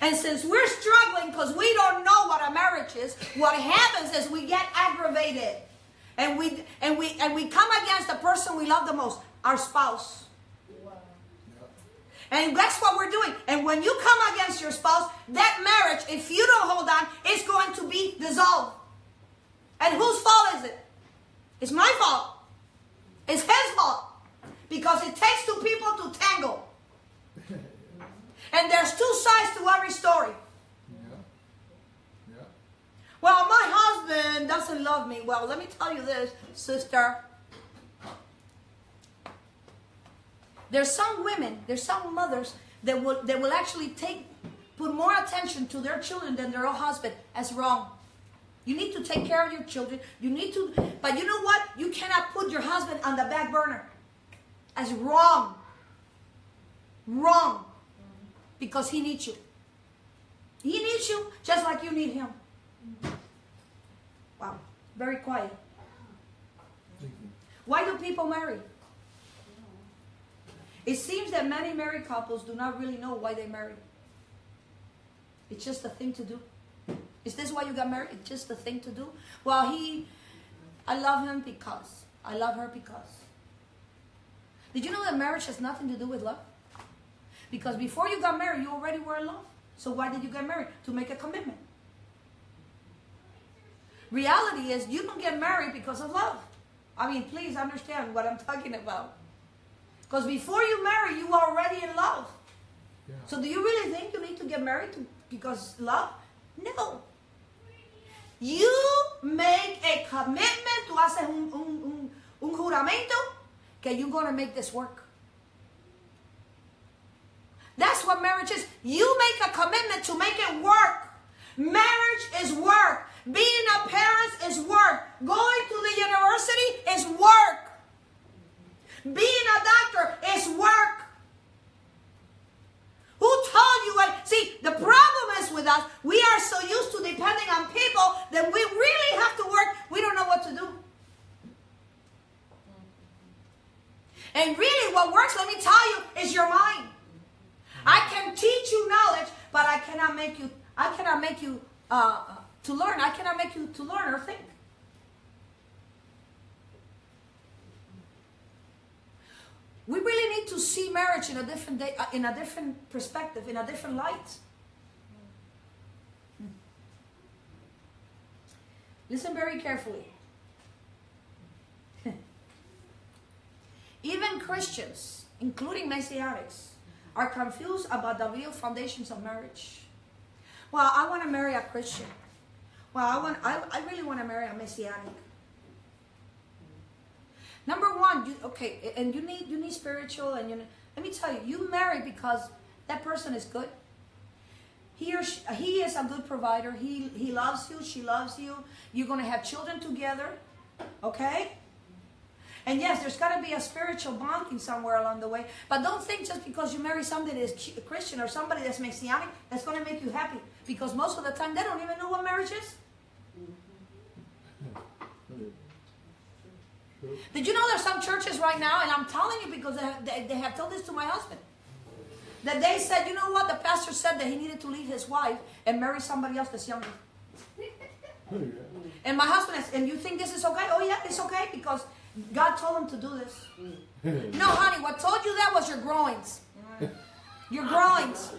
And since we're struggling because we don't know what a marriage is, what happens is we get aggravated. And we come against the person we love the most, our spouse. Wow. And that's what we're doing. And when you come against your spouse, that marriage, if you don't hold on, it's going to be dissolved. And whose fault is it? It's my fault. It's his fault. Because it takes two people to tangle. And there's two sides to every story. Yeah. Yeah. Well, my husband doesn't love me. Well, let me tell you this, sister. There's some women, there's some mothers that will actually put more attention to their children than their own husband. That's wrong. You need to take care of your children. You need to, but you know what? You cannot put your husband on the back burner. That's wrong. Wrong. Because he needs you. He needs you just like you need him. Wow. Very quiet. Why do people marry? It seems that many married couples do not really know why they marry. It's just a thing to do. Is this why you got married? It's just a thing to do? Well, I love him because. I love her because. Did you know that marriage has nothing to do with love? Because before you got married, you already were in love. So why did you get married? To make a commitment. Reality is you don't get married because of love. I mean, please understand what I'm talking about. Because before you marry, you are already in love. Yeah. So do you really think you need to get married because love? No. You make a commitment, tú haces un juramento que you're going to make this work. That's what marriage is. You make a commitment to make it work. Marriage is work. Being a parent is work. Going to the university is work. Being a doctor is work. Who told you what? See, the problem is with us, we are so used to depending on people that we really have to work. We don't know what to do. And really what works, let me tell you, is your mind. I can teach you knowledge, but I cannot make you to learn. I cannot make you to learn or think. We really need to see marriage in a different perspective, in a different light. Listen very carefully. Even Christians, including Messianics, are confused about the real foundations of marriage. Well, I want to marry a Christian. Well, I really want to marry a Messianic. Number one, you need spiritual, and let me tell you, you marry because that person is good. He is a good provider. He loves you. She loves you. You're going to have children together, okay? And yes, there's got to be a spiritual bonding somewhere along the way. But don't think just because you marry somebody that's Christian or somebody that's Messianic, that's going to make you happy. Because most of the time, they don't even know what marriage is. Did you know there's some churches right now, and I'm telling you because they have told this to my husband, that they said, you know what, the pastor said that he needed to leave his wife and marry somebody else that's younger. And my husband asked, and you think this is okay? Oh yeah, it's okay because God told him to do this. No, honey, what told you that was your groins. Your groins.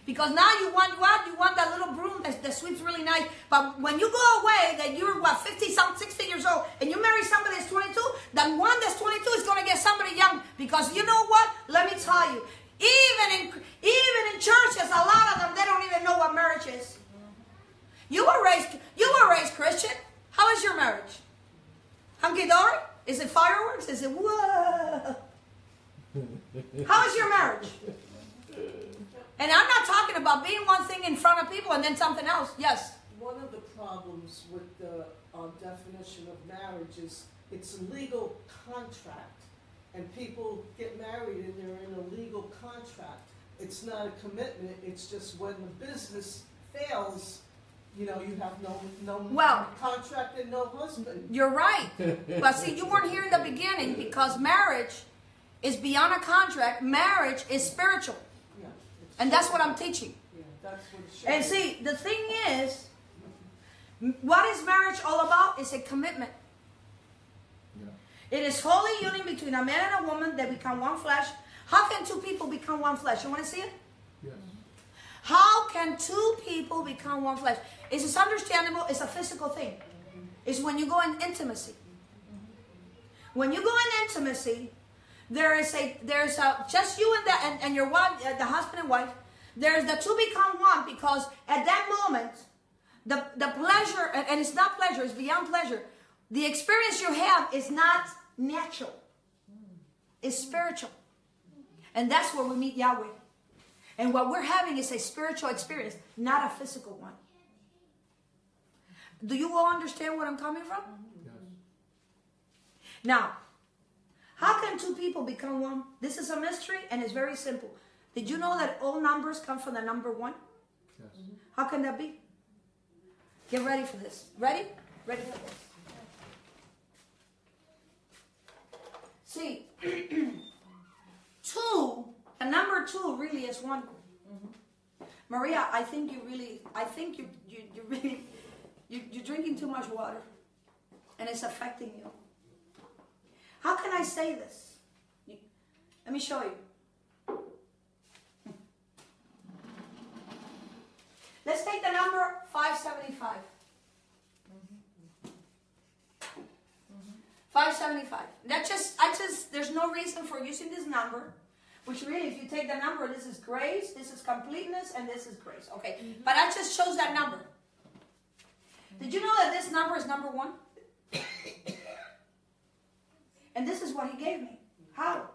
Because now you want what? You want that little broom that sweeps really nice. But when you go away, that you're, 60 years old, and you marry somebody that's 22, that one that's 22 is going to get somebody young. Because you know what? Let me tell you, even in churches, a lot of them, they don't even know what marriage is. You were raised Christian. How is your marriage? Hunky-dory? Is it fireworks? Is it whoa? How is your marriage? And I'm not talking about being one thing in front of people and then something else. Yes. One of the problems with the definition of marriage is it's a legal contract. And people get married and they're in a legal contract. It's not a commitment. It's just when the business fails, you know, you have no contract and no husband. You're right. But see, you weren't here in the beginning because marriage is beyond a contract. Marriage is spiritual. And that's what I'm teaching. Yeah, that's what it should and be. see, the thing is, what is marriage all about? It's a commitment. Yeah. It is holy union between a man and a woman that become one flesh. How can two people become one flesh? You want to see it? Yes. How can two people become one flesh? It's understandable. It's a physical thing. It's when you go in intimacy. When you go in intimacy, there's just you and your wife, the husband and wife. There's the two become one because at that moment, the pleasure, and it's not pleasure, it's beyond pleasure. The experience you have is not natural. It's spiritual. And that's where we meet Yahweh. And what we're having is a spiritual experience, not a physical one. Do you all understand where I'm coming from? Yes. Now, how can two people become one? This is a mystery and it's very simple. Did you know that all numbers come from the number 1? Yes. How can that be? Get ready for this. Ready? Ready for this. See, 2, the number 2 really is 1. Maria, I think you really, you're drinking too much water and it's affecting you. How can I say this? Let me show you. Let's take the number 575. 575. There's no reason for using this number, which really, if you take the number, this is grace, this is completeness, and this is grace. Okay, but I just chose that number. Did you know that this number is number 1? And this is what he gave me. How?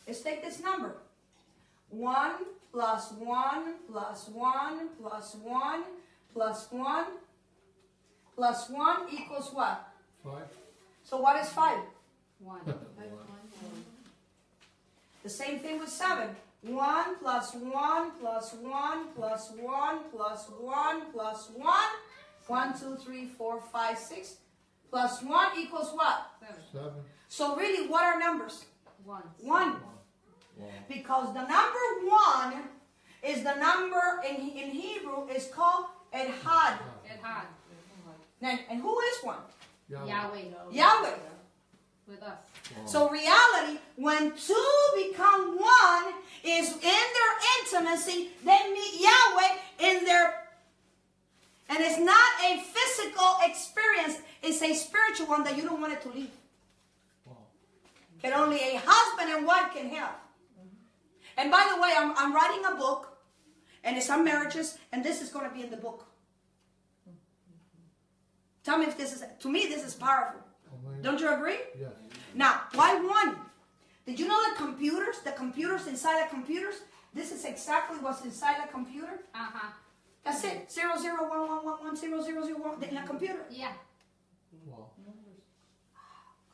Let's take this number. 1 plus 1 plus 1 plus 1 plus 1 plus 1 equals what? 5. So what is 5? 1. The same thing with 7. 1 plus 1 plus 1 plus 1 plus 1 plus 1. 1, 2, 3, 4, 5, 6. Plus 1 equals what? 7. So really, what are numbers? 1. 1. Wow. Because the number 1 is the number in Hebrew is called Echad. Echad. And who is 1? Yahweh. Yahweh. With us. Wow. So reality, when 2 become 1, is in their intimacy, they meet Yahweh in their, and it's not a physical experience, it's a spiritual one that you don't want it to leave. Wow. That only a husband and wife can have. And by the way, I'm writing a book, and it's on marriages, and this is going to be in the book. Tell me if this is, to me, this is powerful. Amen. Don't you agree? Yes. Now, why 1? Did you know the computers inside the computers, this is exactly what's inside the computer? Uh-huh. That's it. 001110001 in a computer. Yeah. Wow.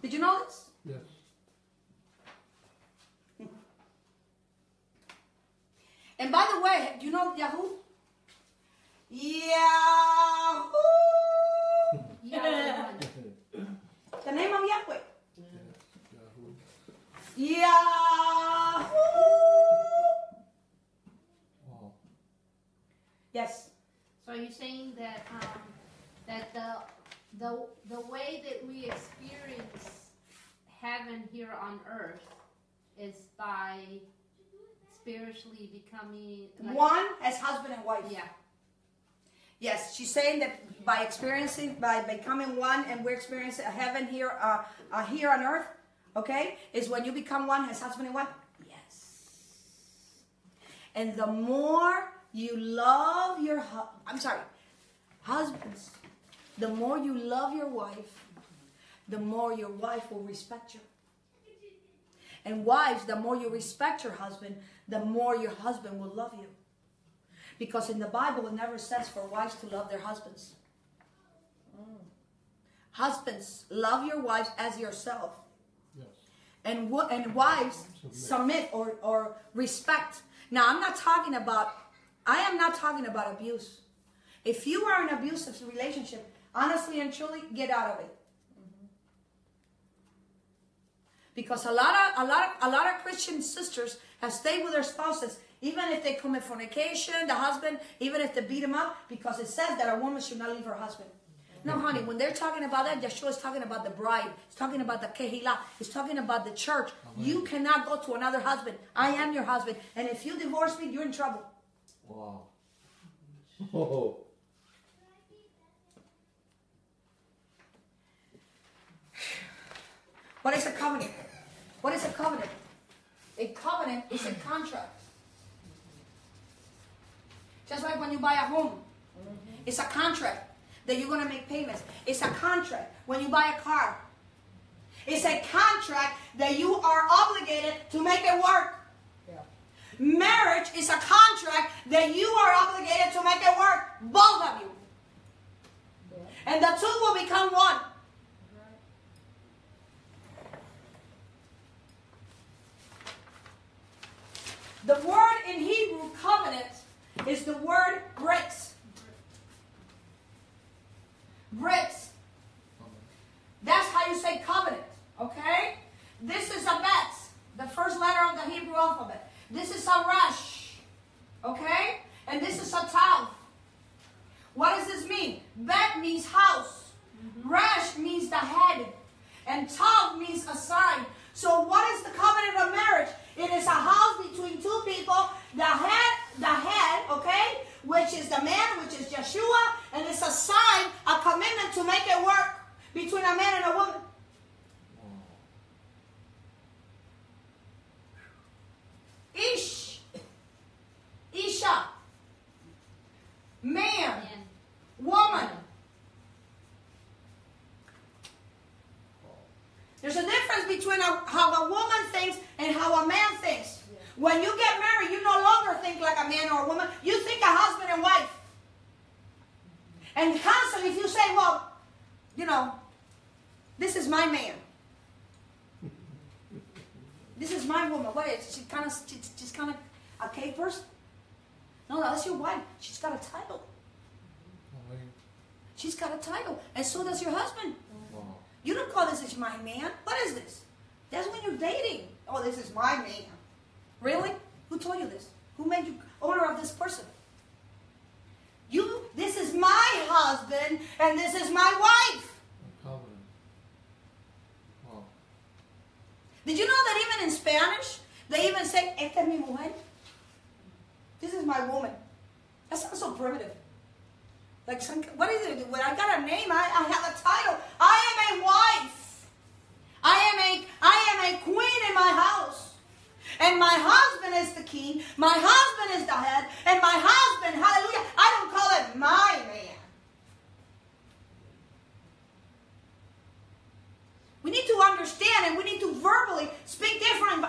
Did you know this? Yes. And by the way, do you know Yahoo? Yahoo! Yahweh. The name of Yahweh. Yahoo. Yahoo! Wow. Yes. So you're saying that that the way that we experience heaven here on earth is by spiritually becoming like, 1 as husband and wife. Yeah. Yes, she's saying that by becoming 1, and we're experiencing a heaven here on earth, okay, is when you become 1 as husband and wife. Yes. And the more you love your husbands, the more you love your wife, the more your wife will respect you. And wives, the more you respect your husband, the more your husband will love you. Because in the Bible, it never says for wives to love their husbands. Husbands, love your wives as yourself. Yes. And wives, submit or respect. Now, I am not talking about abuse. If you are in an abusive relationship, honestly and truly, get out of it. Because a lot of Christian sisters have stayed with their spouses, even if they commit fornication, the husband, even if they beat him up, because it says that a woman should not leave her husband. No, honey, when they're talking about that, Yeshua is talking about the bride. He's talking about the Kehillah. He's talking about the church. Amen. You cannot go to another husband. I am your husband. And if you divorce me, you're in trouble. Wow. Oh. What is a covenant? What is a covenant? A covenant is a contract. Just like when you buy a home. It's a contract that you're going to make payments. It's a contract when you buy a car. It's a contract that you are obligated to make it work. Yeah. Marriage is a contract that you are obligated to make it work, both of you. And the two will become one. The word in Hebrew, covenant, is the word bricks. Bricks. That's how you say covenant, okay? This is a bet, the first letter of the Hebrew alphabet. This is a resh, okay? And this is a tav. What does this mean? Bet means house. Resh means the head. And tav means a sign. So what is the covenant of marriage? It is a house between two people. The head, okay? Which is the man, which is Yeshua. And it's a sign, a commitment to make it work between a man and a woman. Ish. Isha. Man. Woman. There's a difference between how a woman thinks and how a man thinks. When you get married, you no longer think like a man or a woman. You think a husband and wife. And constantly, if you say, well, you know, this is my man. This is my woman. What is she? She's kind of a K person? No, that's your wife. She's got a title. She's got a title. And so does your husband. You don't call this is my man. What is this? That's when you're dating. Oh, this is my man. Really? Who told you this? Who made you owner of this person? This is my husband and this is my wife. Covenant. Wow. Did you know that even in Spanish, they even say, esta es mi mujer? This is my woman. That sounds so primitive. Like, what is it? When I got a name, I have a title. I am a wife. I am a queen in my house. And my husband is the king. My husband is the head. And my husband, hallelujah, I don't call it my man. We need to understand and we need to verbally speak different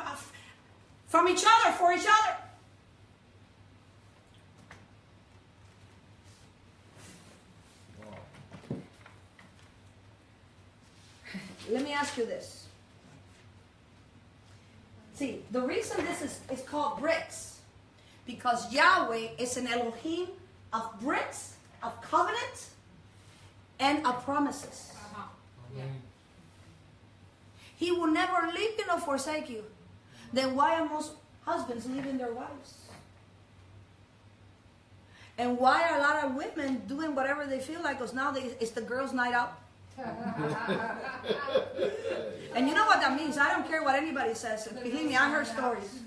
from each other, for each other. Let me ask you this. See, the reason this is called bricks, because Yahweh is an Elohim of bricks, of covenant, and of promises. Yeah. He will never leave you nor forsake you. Then why are most husbands leaving their wives? And why are a lot of women doing whatever they feel like? Because now it's the girls' night out. And you know what that means? I don't care what anybody says. Believe me, I heard stories.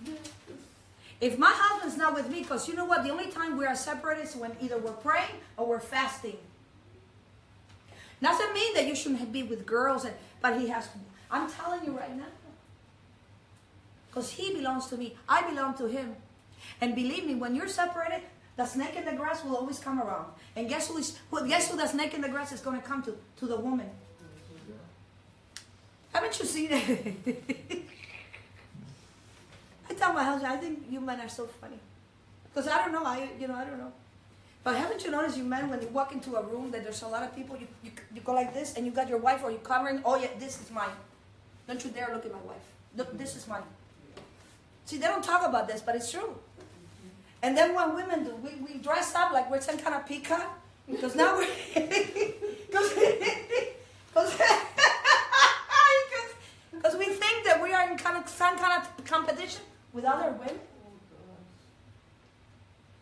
If my husband's not with me, because you know what? The only time we are separated is when either we're praying or we're fasting. Doesn't mean that you shouldn't be with girls, but he has to. I'm telling you right now. Because he belongs to me. I belong to him. And believe me, when you're separated, the snake in the grass will always come around. And guess who the snake in the grass is going to come to? To the woman. Haven't you seen it? I tell my husband, I think you men are so funny. Because I don't know, I don't know. But haven't you noticed, you men, when you walk into a room that there's a lot of people, you go like this, and you got your wife, or you covering, oh yeah, this is mine. Don't you dare look at my wife. Look, this is mine. See, they don't talk about this, but it's true. And then what women do, we dress up like we're some kind of peacock. Because now we're... Because we think that we are in some kind of competition with other women.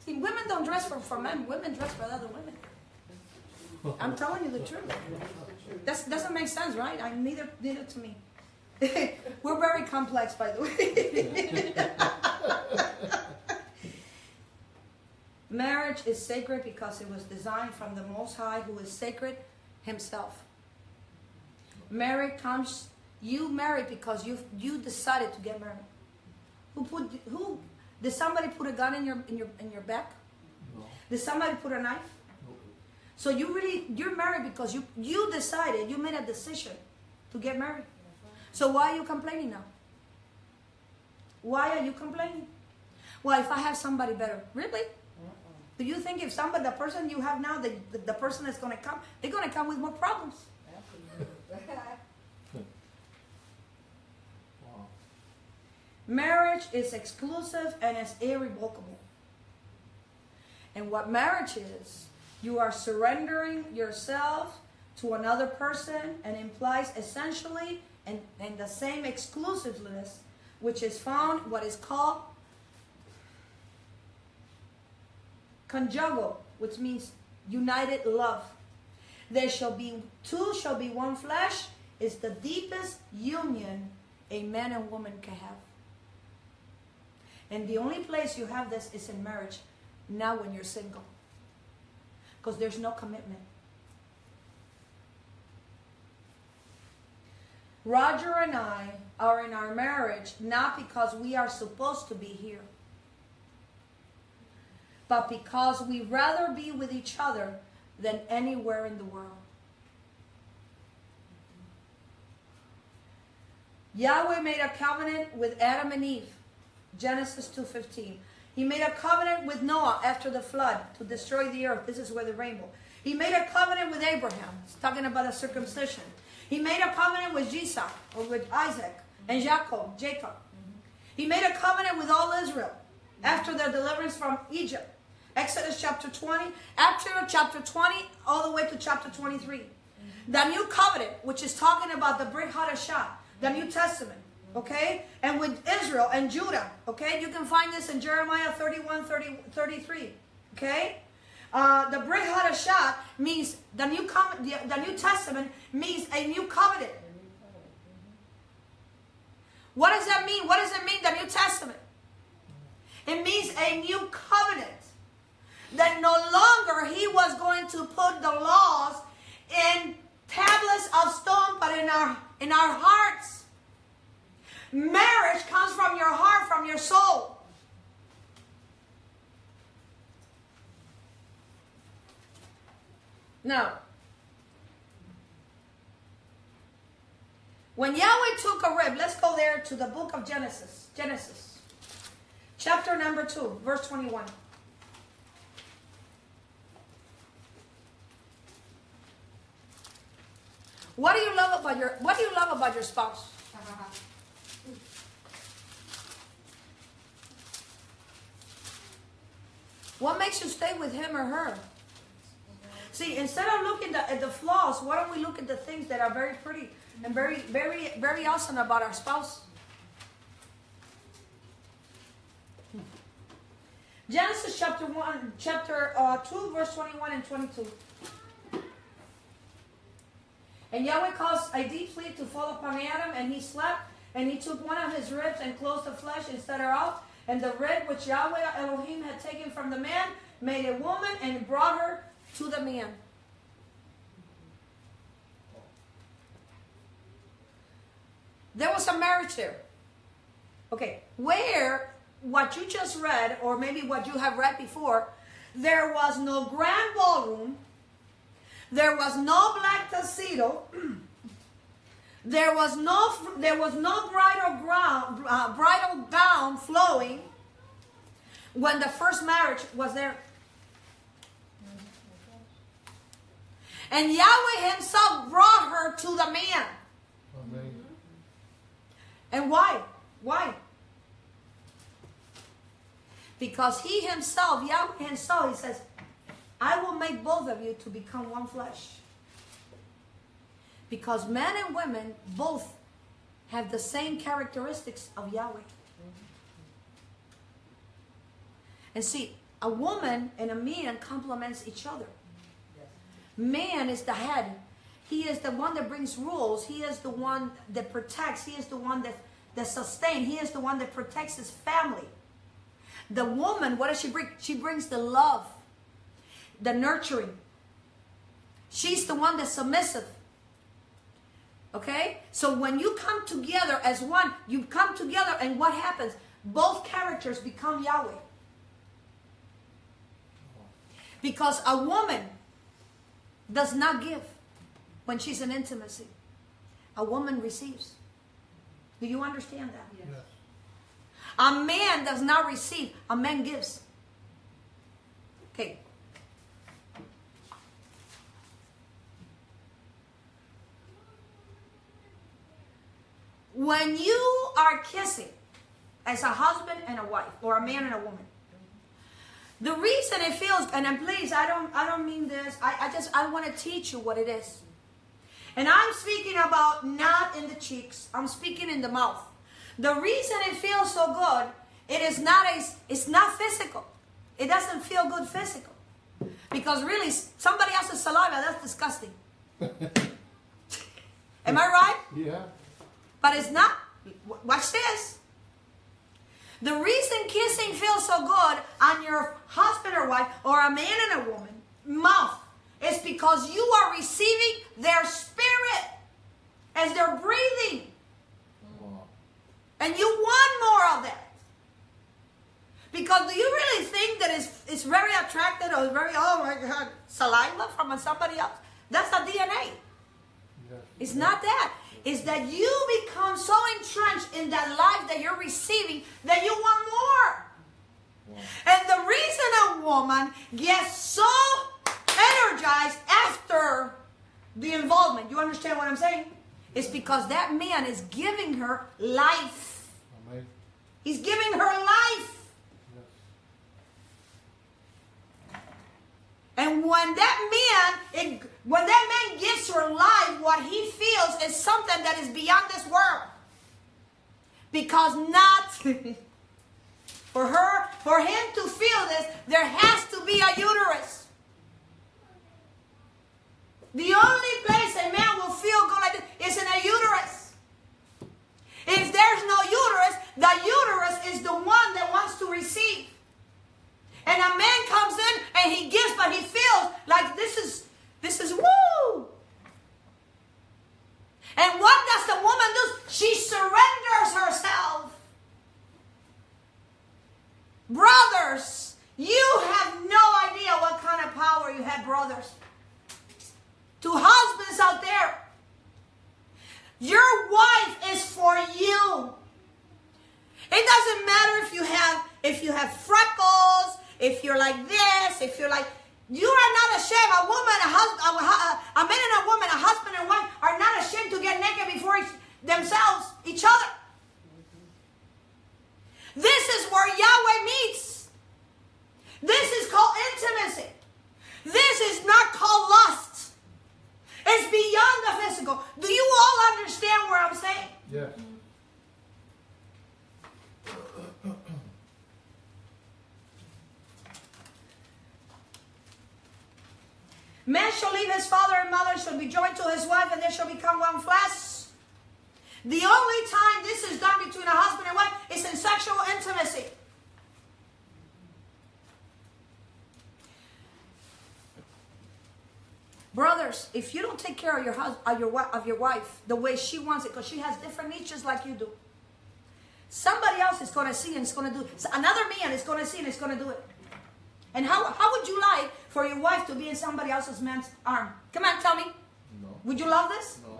See, women don't dress for men. Women dress for other women. I'm telling you the truth. That doesn't make sense, right? Neither to me. We're very complex, by the way. Marriage is sacred because it was designed from the Most High, who is sacred himself. You married because you decided to get married. Who did somebody put a gun in your back? No. Did somebody put a knife? No. So you're married because you decided, you made a decision to get married. So why are you complaining now? Why are you complaining? Well, if I have somebody better. Really? Do you think if the person you have now, the person that's going to come, they're going to come with more problems? Wow. Marriage is exclusive and it's irrevocable. And what marriage is, you are surrendering yourself to another person, and implies essentially and the same exclusiveness which is found what is called conjugal, which means united love. There shall be two shall be one flesh is the deepest union a man and woman can have. And the only place you have this is in marriage, not when you're single. Because there's no commitment. Roger and I are in our marriage not because we are supposed to be here, but because we rather be with each other than anywhere in the world. Yahweh made a covenant with Adam and Eve, Genesis 2:15. He made a covenant with Noah after the flood to destroy the earth. This is where the rainbow. He made a covenant with Abraham. It's talking about a circumcision. He made a covenant with Jesus, or with Isaac and Jacob. He made a covenant with all Israel after their deliverance from Egypt. Exodus chapter 20, after chapter 20, all the way to chapter 23. The new covenant, which is talking about the Brit Hadashah, the New Testament, okay? And with Israel and Judah, okay? You can find this in Jeremiah 33, okay? The Brit Hadashah means the New Testament means a new covenant. What does that mean? What does it mean, the New Testament? It means a new covenant. That no longer he was going to put the laws in tablets of stone, but in our hearts. Marriage comes from your heart, from your soul. Now, when Yahweh took a rib, let's go there to the book of Genesis. Genesis. Chapter number 2, verse 21. What do you love about your spouse? What makes you stay with him or her? See, instead of looking at the flaws, why don't we look at the things that are very pretty and very, very, very awesome about our spouse? Genesis chapter 2, verse 21 and 22. And Yahweh caused a deep sleep to fall upon Adam, and he slept, and he took one of his ribs and closed the flesh and set her out. And the rib which Yahweh Elohim had taken from the man made a woman and brought her to the man. There was a marriage there. Okay, where what you just read, or maybe what you have read before, there was no grand ballroom. There was no black tuxedo. There was no bridal gown flowing when the first marriage was there. And Yahweh himself brought her to the man. Amen. And why? Why? Because he himself, Yahweh himself, he says, I will make both of you to become one flesh. Because men and women both have the same characteristics of Yahweh. And see, a woman and a man complements each other. Man is the head. He is the one that brings rules. He is the one that protects. He is the one that sustains. He is the one that protects his family. The woman, what does she bring? She brings the love, the nurturing. She's the one that's submissive. Okay? So when you come together as one, you come together, and what happens? Both characters become Yahweh. Because a woman does not give when she's in intimacy. A woman receives. Do you understand that? Yes. A man does not receive, a man gives. Okay. When you are kissing as a husband and a wife, or a man and a woman, the reason it feels, and then please, I don't mean this, I want to teach you what it is. And I'm speaking about not in the cheeks, I'm speaking in the mouth. The reason it feels so good, it's not physical. It doesn't feel good physical. Because really, somebody else's saliva, that's disgusting. Am I right? Yeah. But it's not. Watch this. The reason kissing feels so good on your husband or wife, or a man and a woman, mouth, is because you are receiving their spirit as they're breathing. Wow. And you want more of that. Because do you really think that it's very attractive or very, oh my God, saliva from somebody else? That's a DNA. Yes. It's not that. It's that you become so entrenched in that life that you're receiving that you want more. Wow. And the reason a woman gets so energized after the involvement, you understand what I'm saying? It's because that man is giving her life. Amen. He's giving her life. Yes. And when that man gives her life, what he feels is something that is beyond this world. Because not for him to feel this, there has to be a uterus. The only place a man will feel good like this is in a uterus. If there's no uterus, the uterus is the one that wants to receive. And a man comes in and he gives, but he feels like this is woo. And what does the woman do? She surrenders herself. Brothers, you have no idea what kind of power you have, brothers. To husbands out there, your wife is for you. It doesn't matter if you have freckles, if you're like this, if you're like, you are not ashamed. A woman, a man and a woman, a husband and wife are not ashamed to get naked before themselves, each other. This is where Yahweh meets. This is called intimacy. This is not called lust. It's beyond the physical. Do you all understand what I'm saying? Yes. Man shall leave his father and mother, shall be joined to his wife, and they shall become one flesh. The only time this is done between a husband and wife is in sexual intimacy. Brothers, if you don't take care of your husband, of your wife the way she wants it, because she has different niches like you do, somebody else is going to see and is going to do it. So another man is going to see and is going to do it. And how would you like for your wife to be in somebody else's man's arm? Come on, tell me. No. Would you love this? No.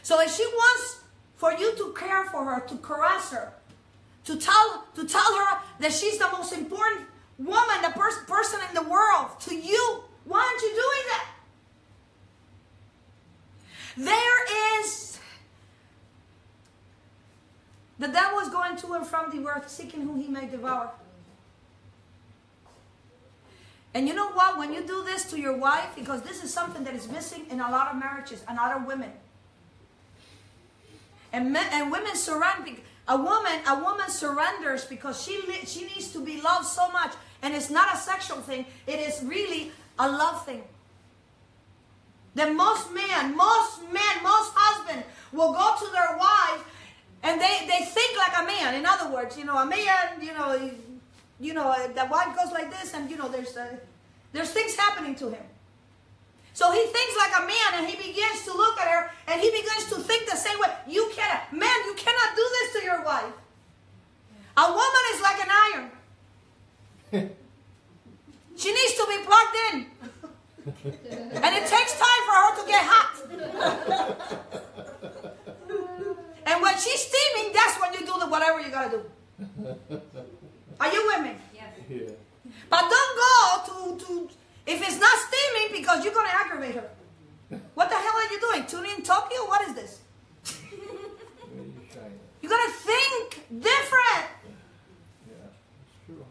So if she wants for you to care for her, to caress her, to tell her that she's the most important woman, the person in the world to you, why aren't you doing that? There is, the devil is going to and from the earth, seeking whom he may devour. And you know what? When you do this to your wife, because this is something that is missing in a lot of marriages and other women. And women surrender. A woman surrenders because she needs to be loved so much. And it's not a sexual thing. It is really a love thing. That most husbands will go to their wives and they think like a man. In other words, a man, the wife goes like this, and there's things happening to him. So he thinks like a man, and he begins to look at her, and he begins to think the same way. You cannot do this to your wife. A woman is like an iron. She needs to be plugged in. And it takes time for her to get hot. And when when she's steaming, that's when you do whatever you got to do. Are you with me? Yes. Yeah. But don't go to if it's not steaming, because you're going to aggravate her. What the hell are you doing? Tuning in Tokyo? What is this? You got to think different. Yeah, it's true.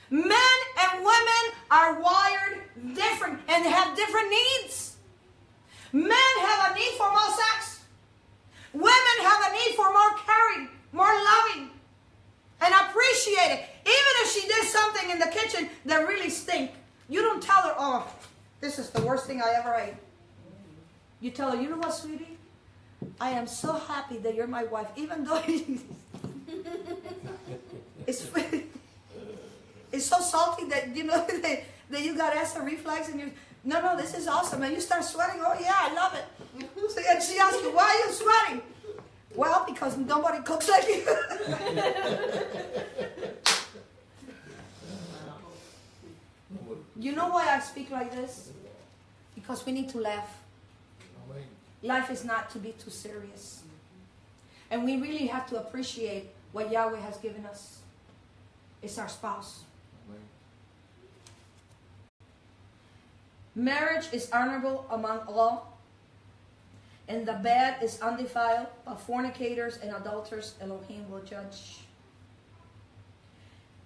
Men and women are wired different, and they have different needs. Men have a need for more sex. Women have a need for more caring, more loving, and appreciated. Even if she did something in the kitchen that really stink, you don't tell her, oh, this is the worst thing I ever ate. You tell her, you know what, sweetie? I am so happy that you're my wife, even though it's so salty that, you know, that you got acid reflux and you, no, this is awesome. And you start sweating. Oh, yeah, I love it. So, and she asks you, why are you sweating? Well, because nobody cooks like you. You know why I speak like this? Because we need to laugh. Life is not to be too serious. And we really have to appreciate what Yahweh has given us. It's our spouse. Marriage is honorable among all, and the bed is undefiled, but fornicators and adulterers Elohim will judge.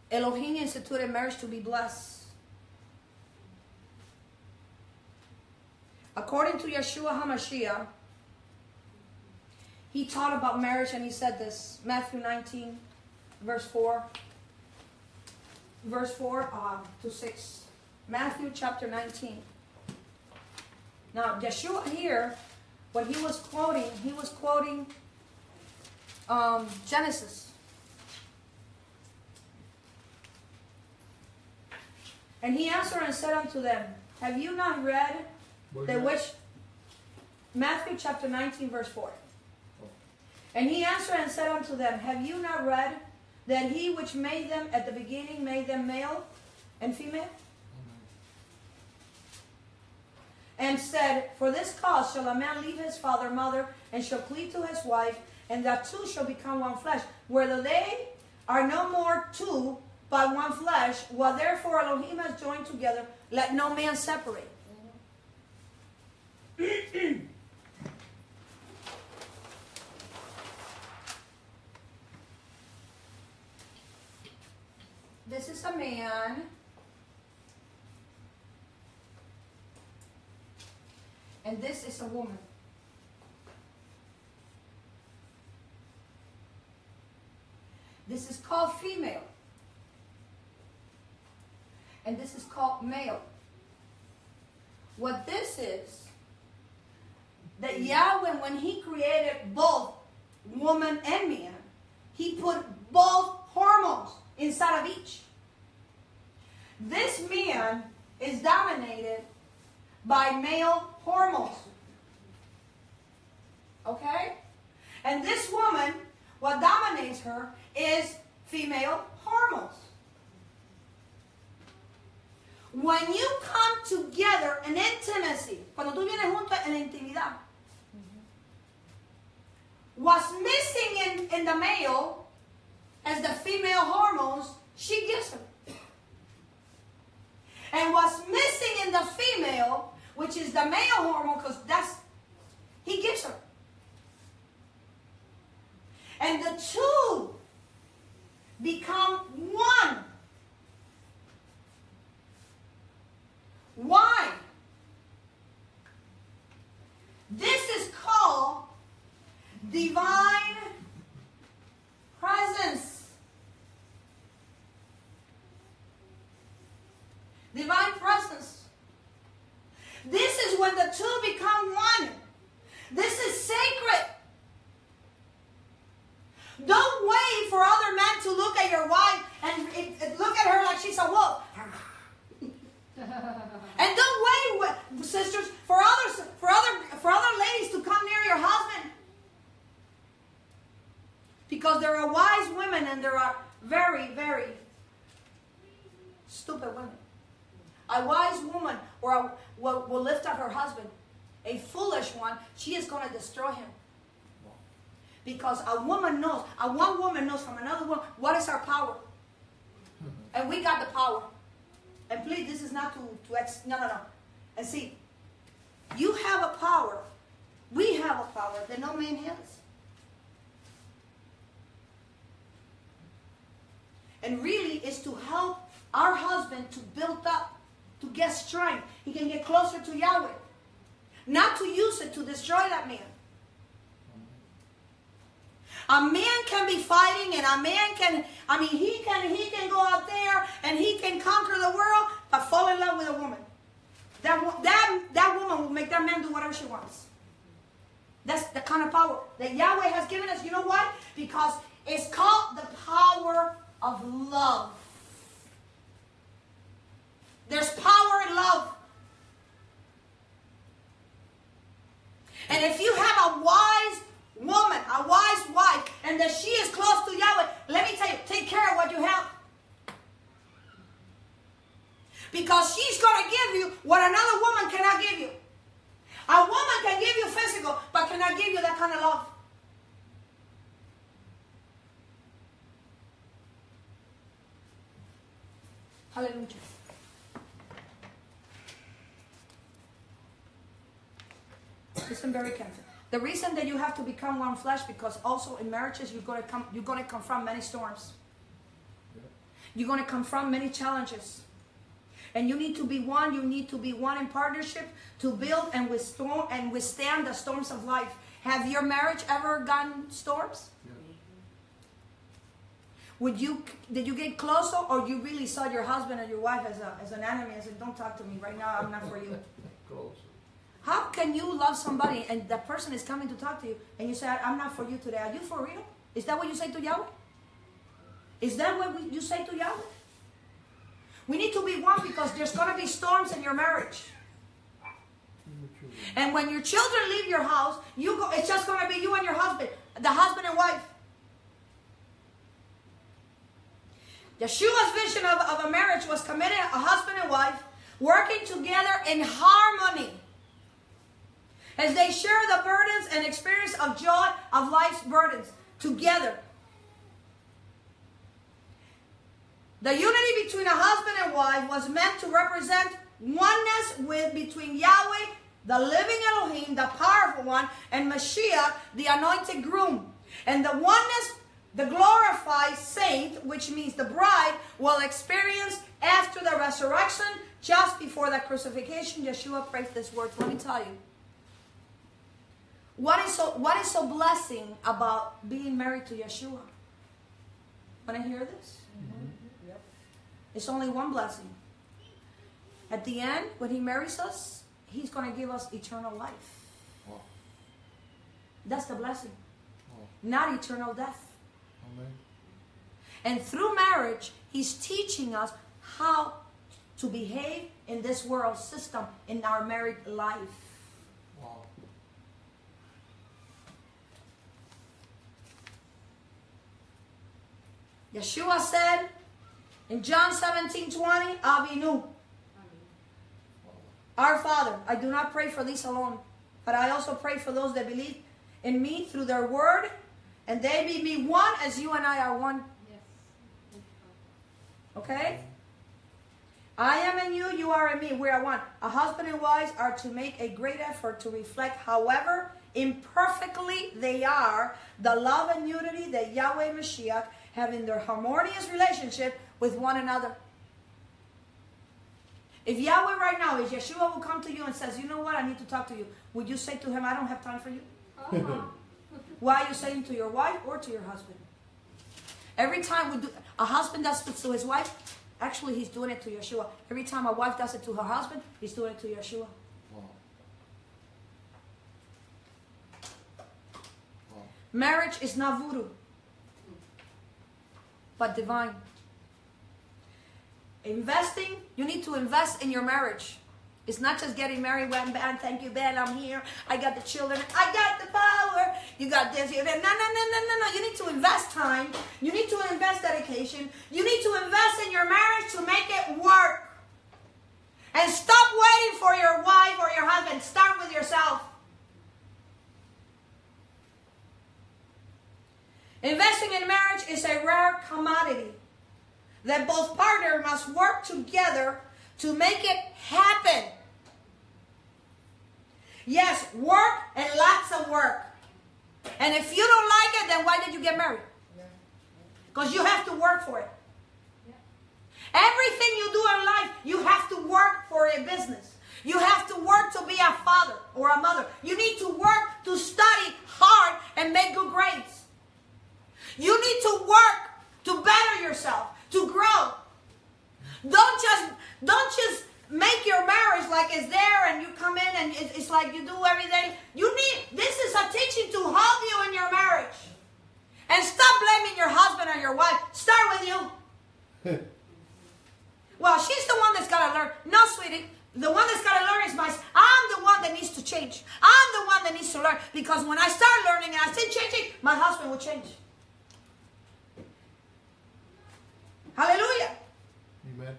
Elohim instituted marriage to be blessed. According to Yeshua HaMashiach, he taught about marriage and he said this, Matthew 19, verse 4 to 6. Matthew chapter 19. Now, Yeshua here, what he was quoting Genesis. And he answered and said unto them, have you not read that which, Matthew chapter 19, verse 4. And he answered and said unto them, have you not read that he which made them at the beginning made them male and female? And said, for this cause shall a man leave his father and mother, and shall cleave to his wife, and the two shall become one flesh. Whether they are no more two, but one flesh, what therefore Elohim has joined together, let no man separate. This is a man. And this is a woman. This is called female. And this is called male. What this is, that Yahweh, when he created both woman and man, he put both hormones inside of each. This man is dominated by male hormones. Okay? And this woman, what dominates her is female hormones. When you come together in intimacy, cuando tú vienes juntos en la intimidad, what's missing in the male as the female hormones, she gives her. And what's missing in the female, which is the male hormone, because he gives her. And the two become one. Why? This is called divine presence. Divine presence. This is when the two become one. This is sacred. Don't wait for other men to look at your wife and look at her like she's a wolf. And don't wait, sisters, for other ladies to come near your husband. Because there are wise women and there are very, very stupid women. A wise woman will lift up her husband. A foolish one, she is going to destroy him. Because a woman knows, one woman knows from another woman what is our power. And we got the power. And please, this is not no. And see, you have a power. We have a power that no man has. And really is to help our husband to build up, to get strength. He can get closer to Yahweh. Not to use it to destroy that man. A man can be fighting, and a man can, he can go out there and he can conquer the world, but fall in love with a woman. That woman will make that man do whatever she wants. That's the kind of power that Yahweh has given us. You know why? Because it's called the power of love. There's power in love. And if you have a wise woman, a wise wife, and that she is close to Yahweh, let me tell you, take care of what you have. Because she's going to give you what another woman cannot give you. A woman can give you physical, but cannot give you that kind of love. Hallelujah. Listen very carefully. The reason that you have to become one flesh, because also in marriages you're going to confront many storms. You're going to confront many challenges. And you need to be one. You need to be one in partnership to build and withstand the storms of life. Have your marriage ever gone storms? Yeah. Did you get closer, or you really saw your husband or your wife as an enemy and said, don't talk to me right now, I'm not for you? Closer. How can you love somebody and that person is coming to talk to you and you say, I'm not for you today? Are you for real? Is that what you say to Yahweh? Is that what you say to Yahweh? We need to be one, because there's going to be storms in your marriage. And when your children leave your house, it's just going to be you and your husband, the husband and wife. Yeshua's vision of a marriage was committed, a husband and wife, working together in harmony as they share the burdens and experience of joy of life's burdens together. The unity between a husband and wife was meant to represent oneness between Yahweh, the living Elohim, the powerful one, and Mashiach, the anointed groom. And the oneness, the glorified saint, which means the bride, will experience after the resurrection, just before the crucifixion. Yeshua prayed this word. Let me tell you. What is so blessing about being married to Yeshua? Want to hear this? Mm-hmm. Yep. It's only one blessing. At the end, when he marries us, he's going to give us eternal life. Wow. That's the blessing. Wow. Not eternal death. Amen. And through marriage, he's teaching us how to behave in this world system in our married life. Wow. Yeshua said in John 17:20, Avinu, our Father, I do not pray for these alone, but I also pray for those that believe in me through their word, and they may be one as you and I are one. Yes. Okay? I am in you, you are in me, we are one. A husband and wife are to make a great effort to reflect, however imperfectly they are, the love and unity that Yahweh and Mashiach have in their harmonious relationship with one another. If Yahweh right now, if Yeshua will come to you and says, you know what, I need to talk to you, would you say to him, I don't have time for you? Why are you saying to your wife or to your husband? Every time a husband does it to his wife, actually he's doing it to Yeshua. Every time a wife does it to her husband, he's doing it to Yeshua. Wow. Wow. Marriage is not voodoo, but divine. Investing, you need to invest in your marriage. It's not just getting married, well, Ben, thank you, Ben, I'm here. I got the children. I got the power. You got this. You got that. No. You need to invest time. You need to invest dedication. You need to invest in your marriage to make it work. And stop waiting for your wife or your husband. Start with yourself. Investing in marriage is a rare commodity that both partners must work together to make it happen. Yes, work and lots of work. And if you don't like it, then why did you get married? Because you have to work for it. Everything you do in life, you have to work for a business. You have to work to be a father or a mother. You need to work to study hard and make good grades. You need to work to better yourself, to grow. Don't just make your marriage like it's there and you come in and it's like you do everything. This is a teaching to help you in your marriage. And stop blaming your husband or your wife. Start with you. Well, she's the one that's got to learn. No, sweetie. The one that's got to learn is I'm the one that needs to change. I'm the one that needs to learn. Because when I start learning and I start changing, my husband will change. Hallelujah. Amen.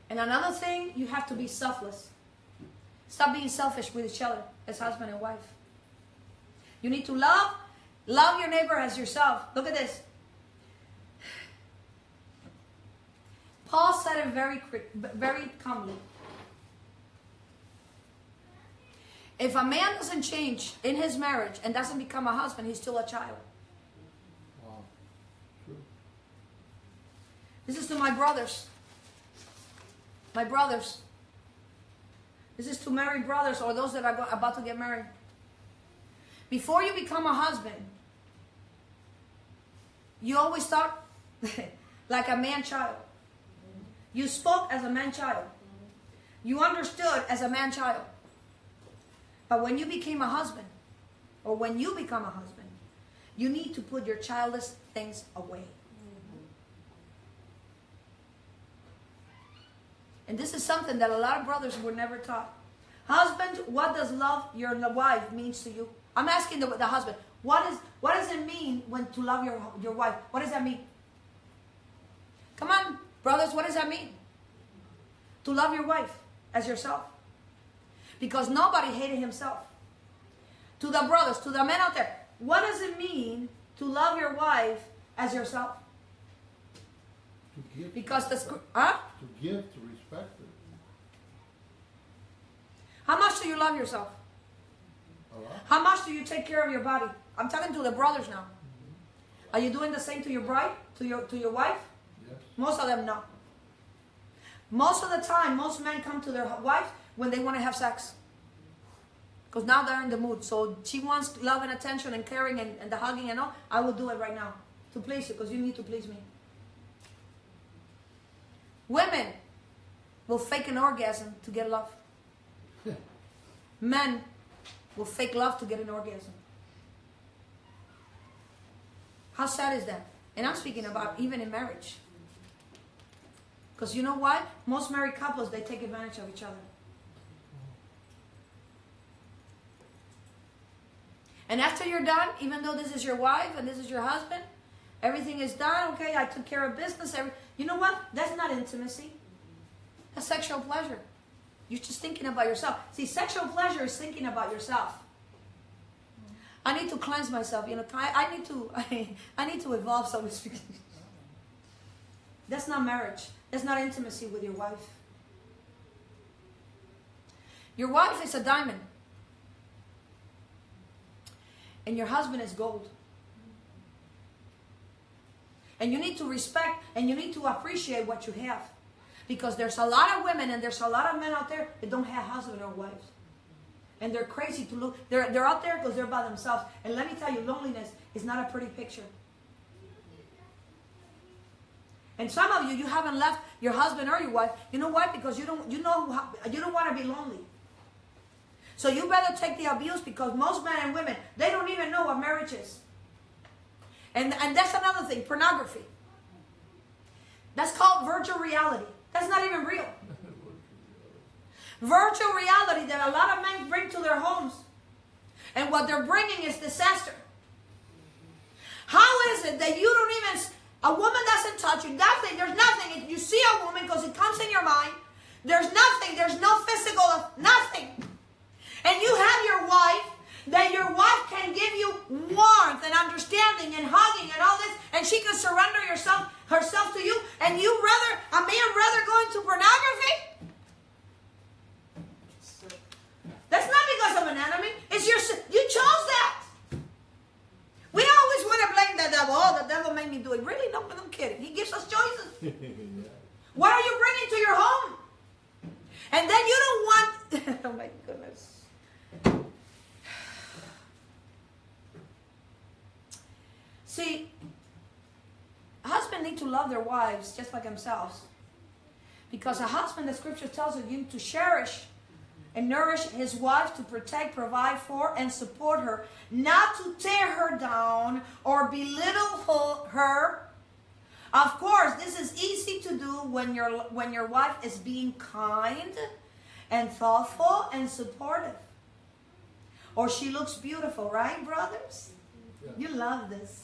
And another thing, you have to be selfless. Stop being selfish with each other as husband and wife. You need to love your neighbor as yourself. Look at this. Paul said it very calmly. If a man doesn't change in his marriage and doesn't become a husband, he's still a child. Wow. True. This is to my brothers. My brothers. This is to married brothers or those that are about to get married. Before you become a husband, you always talk like a man-child. You spoke as a man-child. You understood as a man-child. But when you became a husband, or when you become a husband, you need to put your childish things away. And this is something that a lot of brothers were never taught. Husband, what does love your wife means to you? I'm asking the husband, what does it mean when to love your wife? What does that mean? Come on, brothers, what does that mean? To love your wife as yourself. Because nobody hated himself. To the brothers, to the men out there, what does it mean to love your wife as yourself? To give. Because the To give, to respect her. How much do you love yourself? A lot. How much do you take care of your body? I'm talking to the brothers now. Are you doing the same to your bride, to your wife? Yes. Most of them no. Most of the time, most men come to their wife when they want to have sex. Because now they're in the mood. So she wants love and attention and caring and the hugging and all. I will do it right now to please you because you need to please me. Women will fake an orgasm to get love. Men will fake love to get an orgasm. How sad is that? And I'm speaking about even in marriage. Because you know why? Most married couples, they take advantage of each other. And after you're done, even though this is your wife and this is your husband, everything is done, okay, I took care of business. You know what? That's not intimacy. That's sexual pleasure. You're just thinking about yourself. See, sexual pleasure is thinking about yourself. I need to cleanse myself. You know, I need to evolve, so to speak. That's not marriage. That's not intimacy with your wife. Your wife is a diamond. And your husband is gold. And you need to respect and you need to appreciate what you have. Because there's a lot of women and there's a lot of men out there that don't have husbands or wives. And they're crazy to look. They're out there because they're by themselves. And let me tell you, loneliness is not a pretty picture. And some of you haven't left your husband or your wife. You know why? Because you don't want to be lonely. So you better take the abuse because most men and women, they don't even know what marriage is. And that's another thing, pornography. That's called virtual reality. That's not even real. Virtual reality that a lot of men bring to their homes. And what they're bringing is disaster. How is it that you don't even, a woman doesn't touch you, nothing, there's nothing. You see a woman because it comes in your mind. There's nothing, there's no physical, nothing. And you have your wife that your wife can give you warmth and understanding and hugging and all this, and she can surrender herself to you, and you a man rather go into pornography? That's not because of an enemy. It's you chose that. We always want to blame the devil. Oh, the devil made me do it. Really? No, I'm kidding. He gives us choices. What are you bringing to your home? And then you don't want... Oh, my goodness. See, husbands need to love their wives just like themselves. Because a husband, the scripture tells you to cherish and nourish his wife, to protect, provide for, and support her, not to tear her down or belittle her. Of course, this is easy to do when your wife is being kind and thoughtful and supportive. Or she looks beautiful, right, brothers? Yeah. You love this.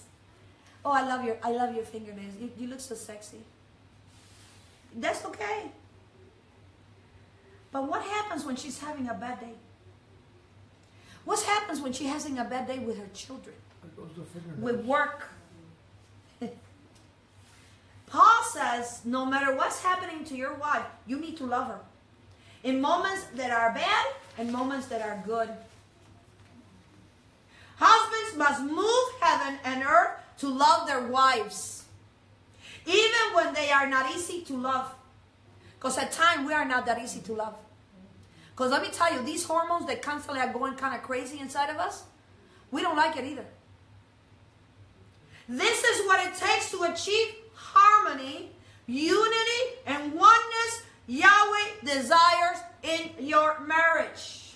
Oh, I love your fingernails. You look so sexy. That's okay. But what happens when she's having a bad day? What happens when she's having a bad day with her children? With work? Paul says, no matter what's happening to your wife, you need to love her. In moments that are bad and moments that are good. Husbands must move heaven and earth to love their wives. Even when they are not easy to love. Because at times we are not that easy to love. Because let me tell you, these hormones that constantly are going kind of crazy inside of us, we don't like it either. This is what it takes to achieve harmony, unity, and oneness Yahweh desires in your marriage.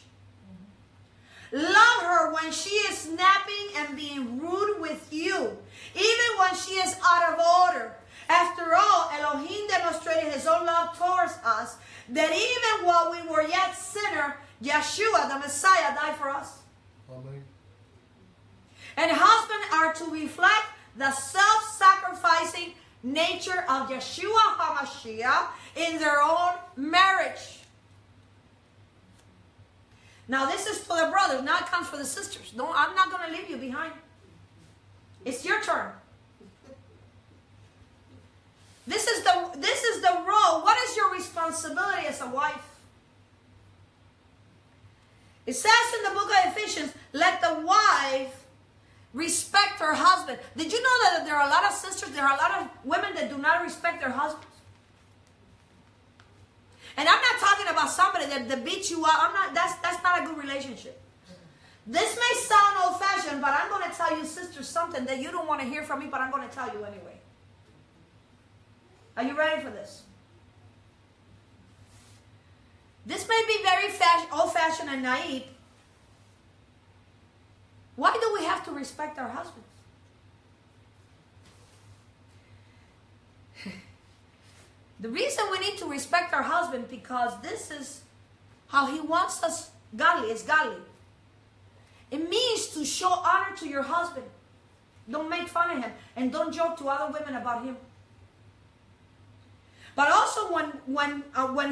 Love her when she is snapping and being rude with you, even when she is out of order. After all, Elohim demonstrated his own love towards us, that even while we were yet sinners, Yeshua, the Messiah, died for us. Amen. And husbands are to reflect the self-sacrificing nature of Yeshua HaMashiach in their own marriage. Now this is for the brothers, now it comes for the sisters. I'm not going to leave you behind. It's your turn. This is the role. What is your responsibility as a wife? It says in the book of Ephesians, let the wife respect her husband. Did you know that there are a lot of sisters, there are a lot of women that do not respect their husbands? And I'm not talking about somebody that beats you up. That's not a good relationship. This may sound old-fashioned, but I'm going to tell you, sisters, something that you don't want to hear from me, but I'm going to tell you anyway. Are you ready for this? This may be very old-fashioned and naive. Why do we have to respect our husbands? The reason we need to respect our husband, because this is how he wants us godly. It's godly. It means to show honor to your husband. Don't make fun of him. And don't joke to other women about him. But also when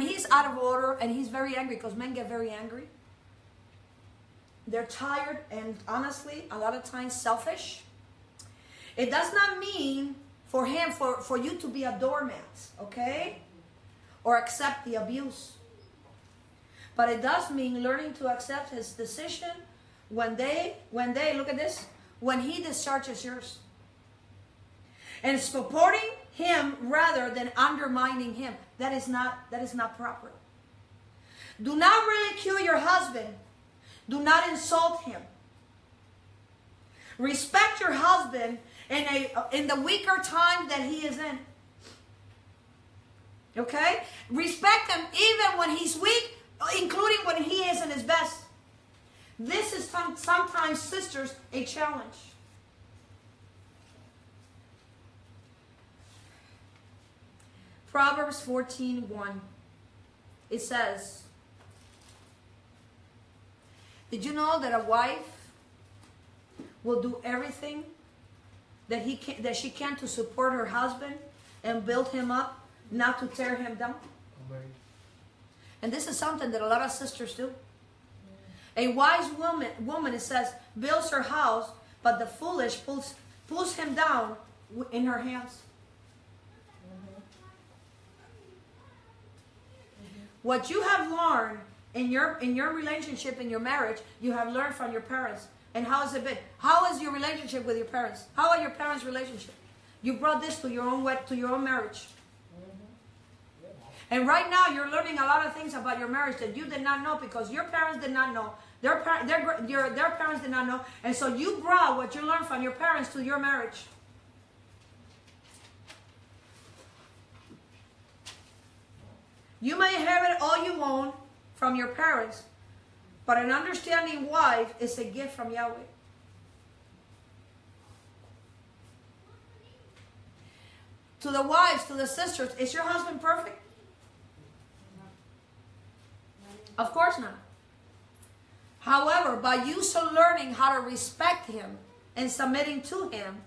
he's out of order and he's very angry, because men get very angry. They're tired and honestly, a lot of times selfish. It does not mean for him, for you to be a doormat, okay? Or accept the abuse. But it does mean learning to accept his decision when they, look at this, when he discharges yours. And supporting him rather than undermining him. That is not proper. Do not ridicule your husband. Do not insult him. Respect your husband in the weaker time that he is in. Okay? Respect him even when he's weak, including when he isn't his best. This is sometimes, sisters, a challenge. Proverbs 14:1. It says, did you know that a wife will do everything that she can to support her husband and build him up, not to tear him down? Amen. And this is something that a lot of sisters do. A wise woman, it says, builds her house, but the foolish pulls him down in her hands. What you have learned in your relationship, in your marriage, you have learned from your parents. And how has it been? How is your relationship with your parents? How are your parents' relationship? You brought this to your own marriage. And right now you're learning a lot of things about your marriage that you did not know because your parents did not know. Their parents did not know. And so you brought what you learned from your parents to your marriage. You may inherit all you want from your parents, but an understanding wife is a gift from Yahweh. To the wives, to the sisters, is your husband perfect? Of course not. However, by you so learning how to respect him and submitting to him,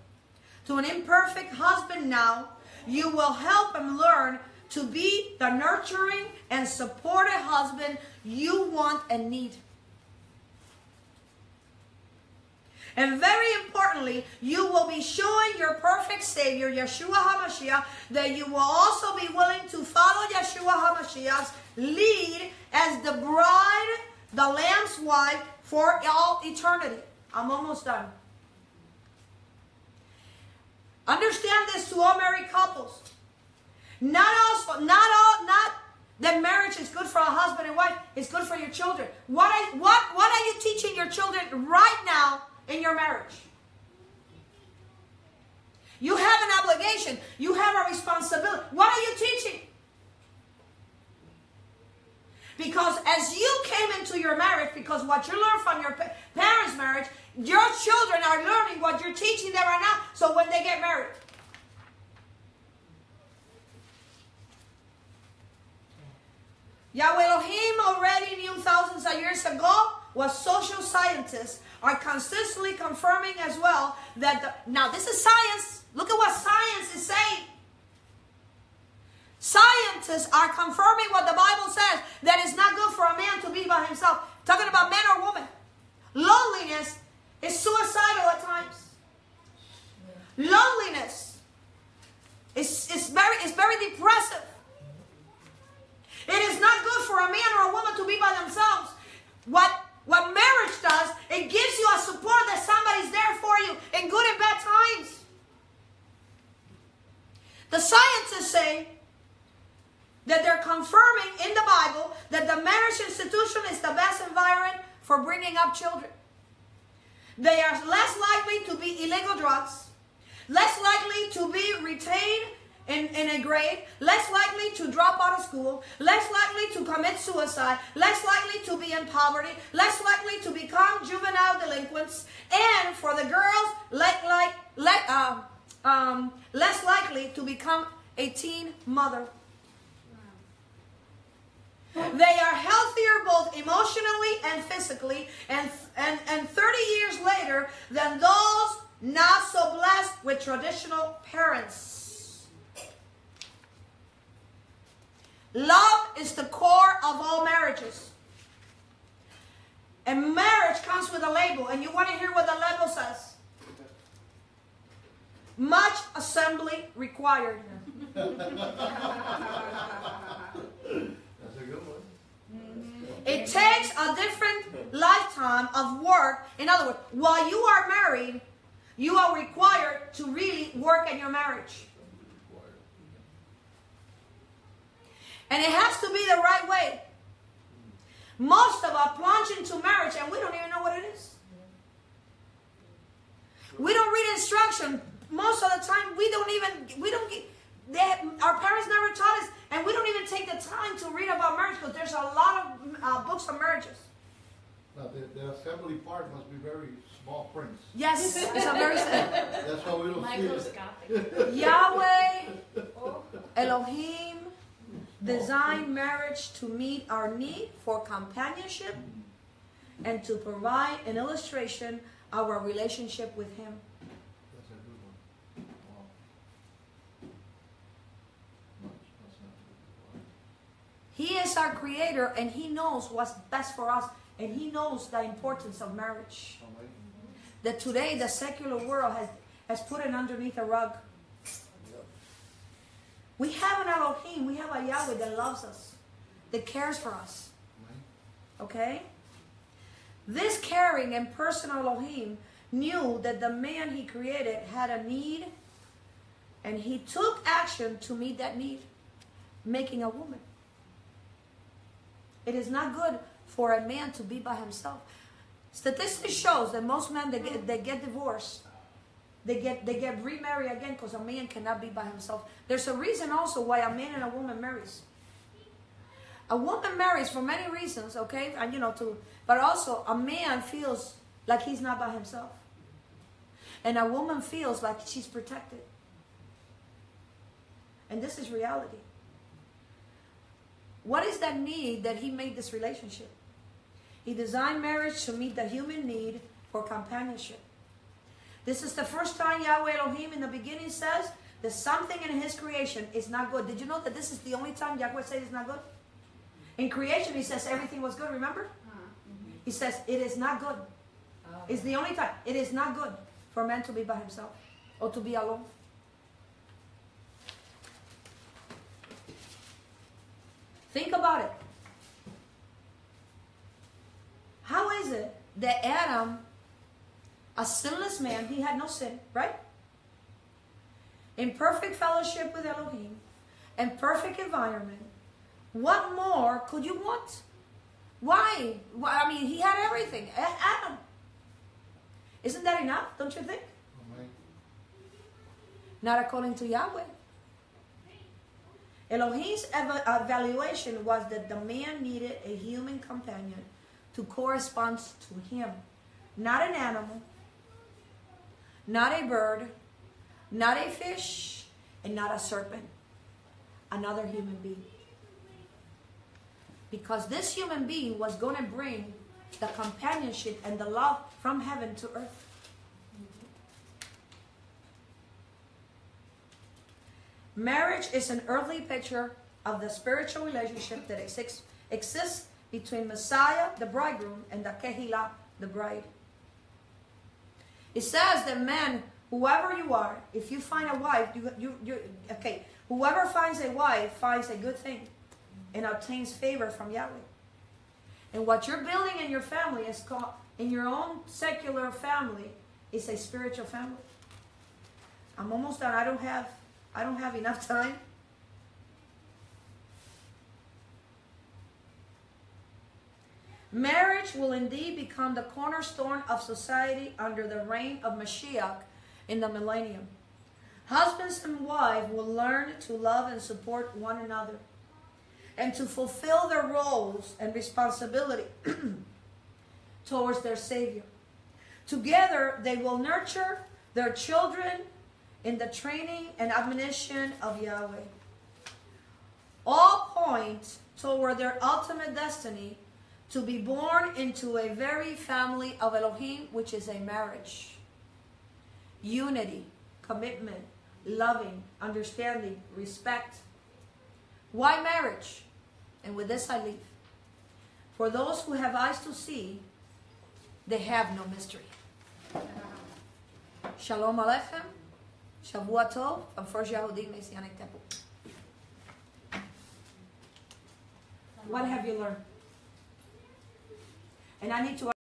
to an imperfect husband now, you will help him learn to be the nurturing and supportive husband you want and need. And very importantly, you will be showing your perfect Savior, Yeshua HaMashiach, that you will also be willing to follow Yeshua HaMashiach's lead as the bride, the Lamb's wife, for all eternity. I'm almost done. Understand this to all married couples. Not that marriage is good for a husband and wife. It's good for your children. What are you teaching your children right now in your marriage? You have an obligation. You have a responsibility. What are you teaching? Because as you came into your marriage, because what you learned from your parents' marriage, your children are learning what you're teaching them right now. So when they get married, Yahweh Elohim already knew thousands of years ago what social scientists are consistently confirming as well. Now this is science. Look at what science is saying. Scientists are confirming what the Bible says, that it's not good for a man to be by himself. Talking about man or woman. Loneliness is suicidal at times. Loneliness is very depressive. It is not good for a man or a woman to be by themselves. What marriage does, it gives you a support that somebody's there for you in good and bad times. The scientists say that they're confirming in the Bible that the marriage institution is the best environment for bringing up children. They are less likely to be illegal drugs, less likely to be retained in a grade, less likely to drop out of school, less likely to commit suicide, less likely to be in poverty, less likely to become juvenile delinquents, and for the girls, less likely to become a teen mother. They are healthier both emotionally and physically, and 30 years later than those not so blessed with traditional parents. Love is the core of all marriages. And marriage comes with a label, and you want to hear what the label says. Much assembly required. That's a good one. It takes a different lifetime of work. In other words, while you are married, you are required to really work in your marriage. And it has to be the right way. Most of us plunge into marriage and we don't even know what it is. We don't read instruction. Most of the time our parents never taught us, and we don't even take the time to read about marriage because there's a lot of books on marriages. Now, the assembly part must be very small prints. Yes, it's a very That's why we don't see it. Yahweh, Elohim, designed marriage to meet our need for companionship and to provide an illustration of our relationship with Him. That's a good one. Wow. He is our creator, and He knows what's best for us And he knows the importance of marriage. Amen. That today the secular world has put it underneath a rug. Yep. We have an Elohim, we have a Yahweh that loves us, that cares for us. Amen. Okay? This caring and personal Elohim knew that the man he created had a need, and he took action to meet that need, making a woman. It is not good for a man to be by himself. Statistics shows that most men that get divorced, they get remarried again because a man cannot be by himself. There's a reason also why a man and a woman marries. A woman marries for many reasons, okay, and but also a man feels like he's not by himself, and a woman feels like she's protected. And this is reality. What is that need that he made this relationship? He designed marriage to meet the human need for companionship. This is the first time Yahweh Elohim in the beginning says that something in his creation is not good. Did you know that this is the only time Yahweh says it's not good? In creation, he says everything was good, remember? He says it is not good. It's the only time. It is not good for man to be by himself or to be alone. Think about it. How is it that Adam, a sinless man, he had no sin, right? In perfect fellowship with Elohim and perfect environment, what more could you want? Why? I mean, he had everything. Adam. Isn't that enough? Don't you think? Amen. Not according to Yahweh. Elohim's evaluation was that the man needed a human companion to correspond to him. Not an animal, not a bird, not a fish, and not a serpent. Another human being. Because this human being was going to bring the companionship and the love from heaven to earth. Marriage is an earthly picture of the spiritual relationship that exists between Messiah, the bridegroom, and the Kehillah, the bride. It says that man, whoever you are, if you find a wife, whoever finds a wife finds a good thing and obtains favor from Yahweh. And what you're building in your family is called, in your own secular family, is a spiritual family. I'm almost done. I don't have enough time. Marriage will indeed become the cornerstone of society under the reign of Mashiach in the millennium. Husbands and wives will learn to love and support one another and to fulfill their roles and responsibility towards their Savior. Together, they will nurture their children in the training and admonition of Yahweh. All point toward their ultimate destiny to be born into a very family of Elohim, which is a marriage. Unity, commitment, loving, understanding, respect. Why marriage? And with this I leave. For those who have eyes to see, they have no mystery. Shalom Aleichem. Shavua Tov from First Yahudin Messianic Temple. What have you learned? And I need to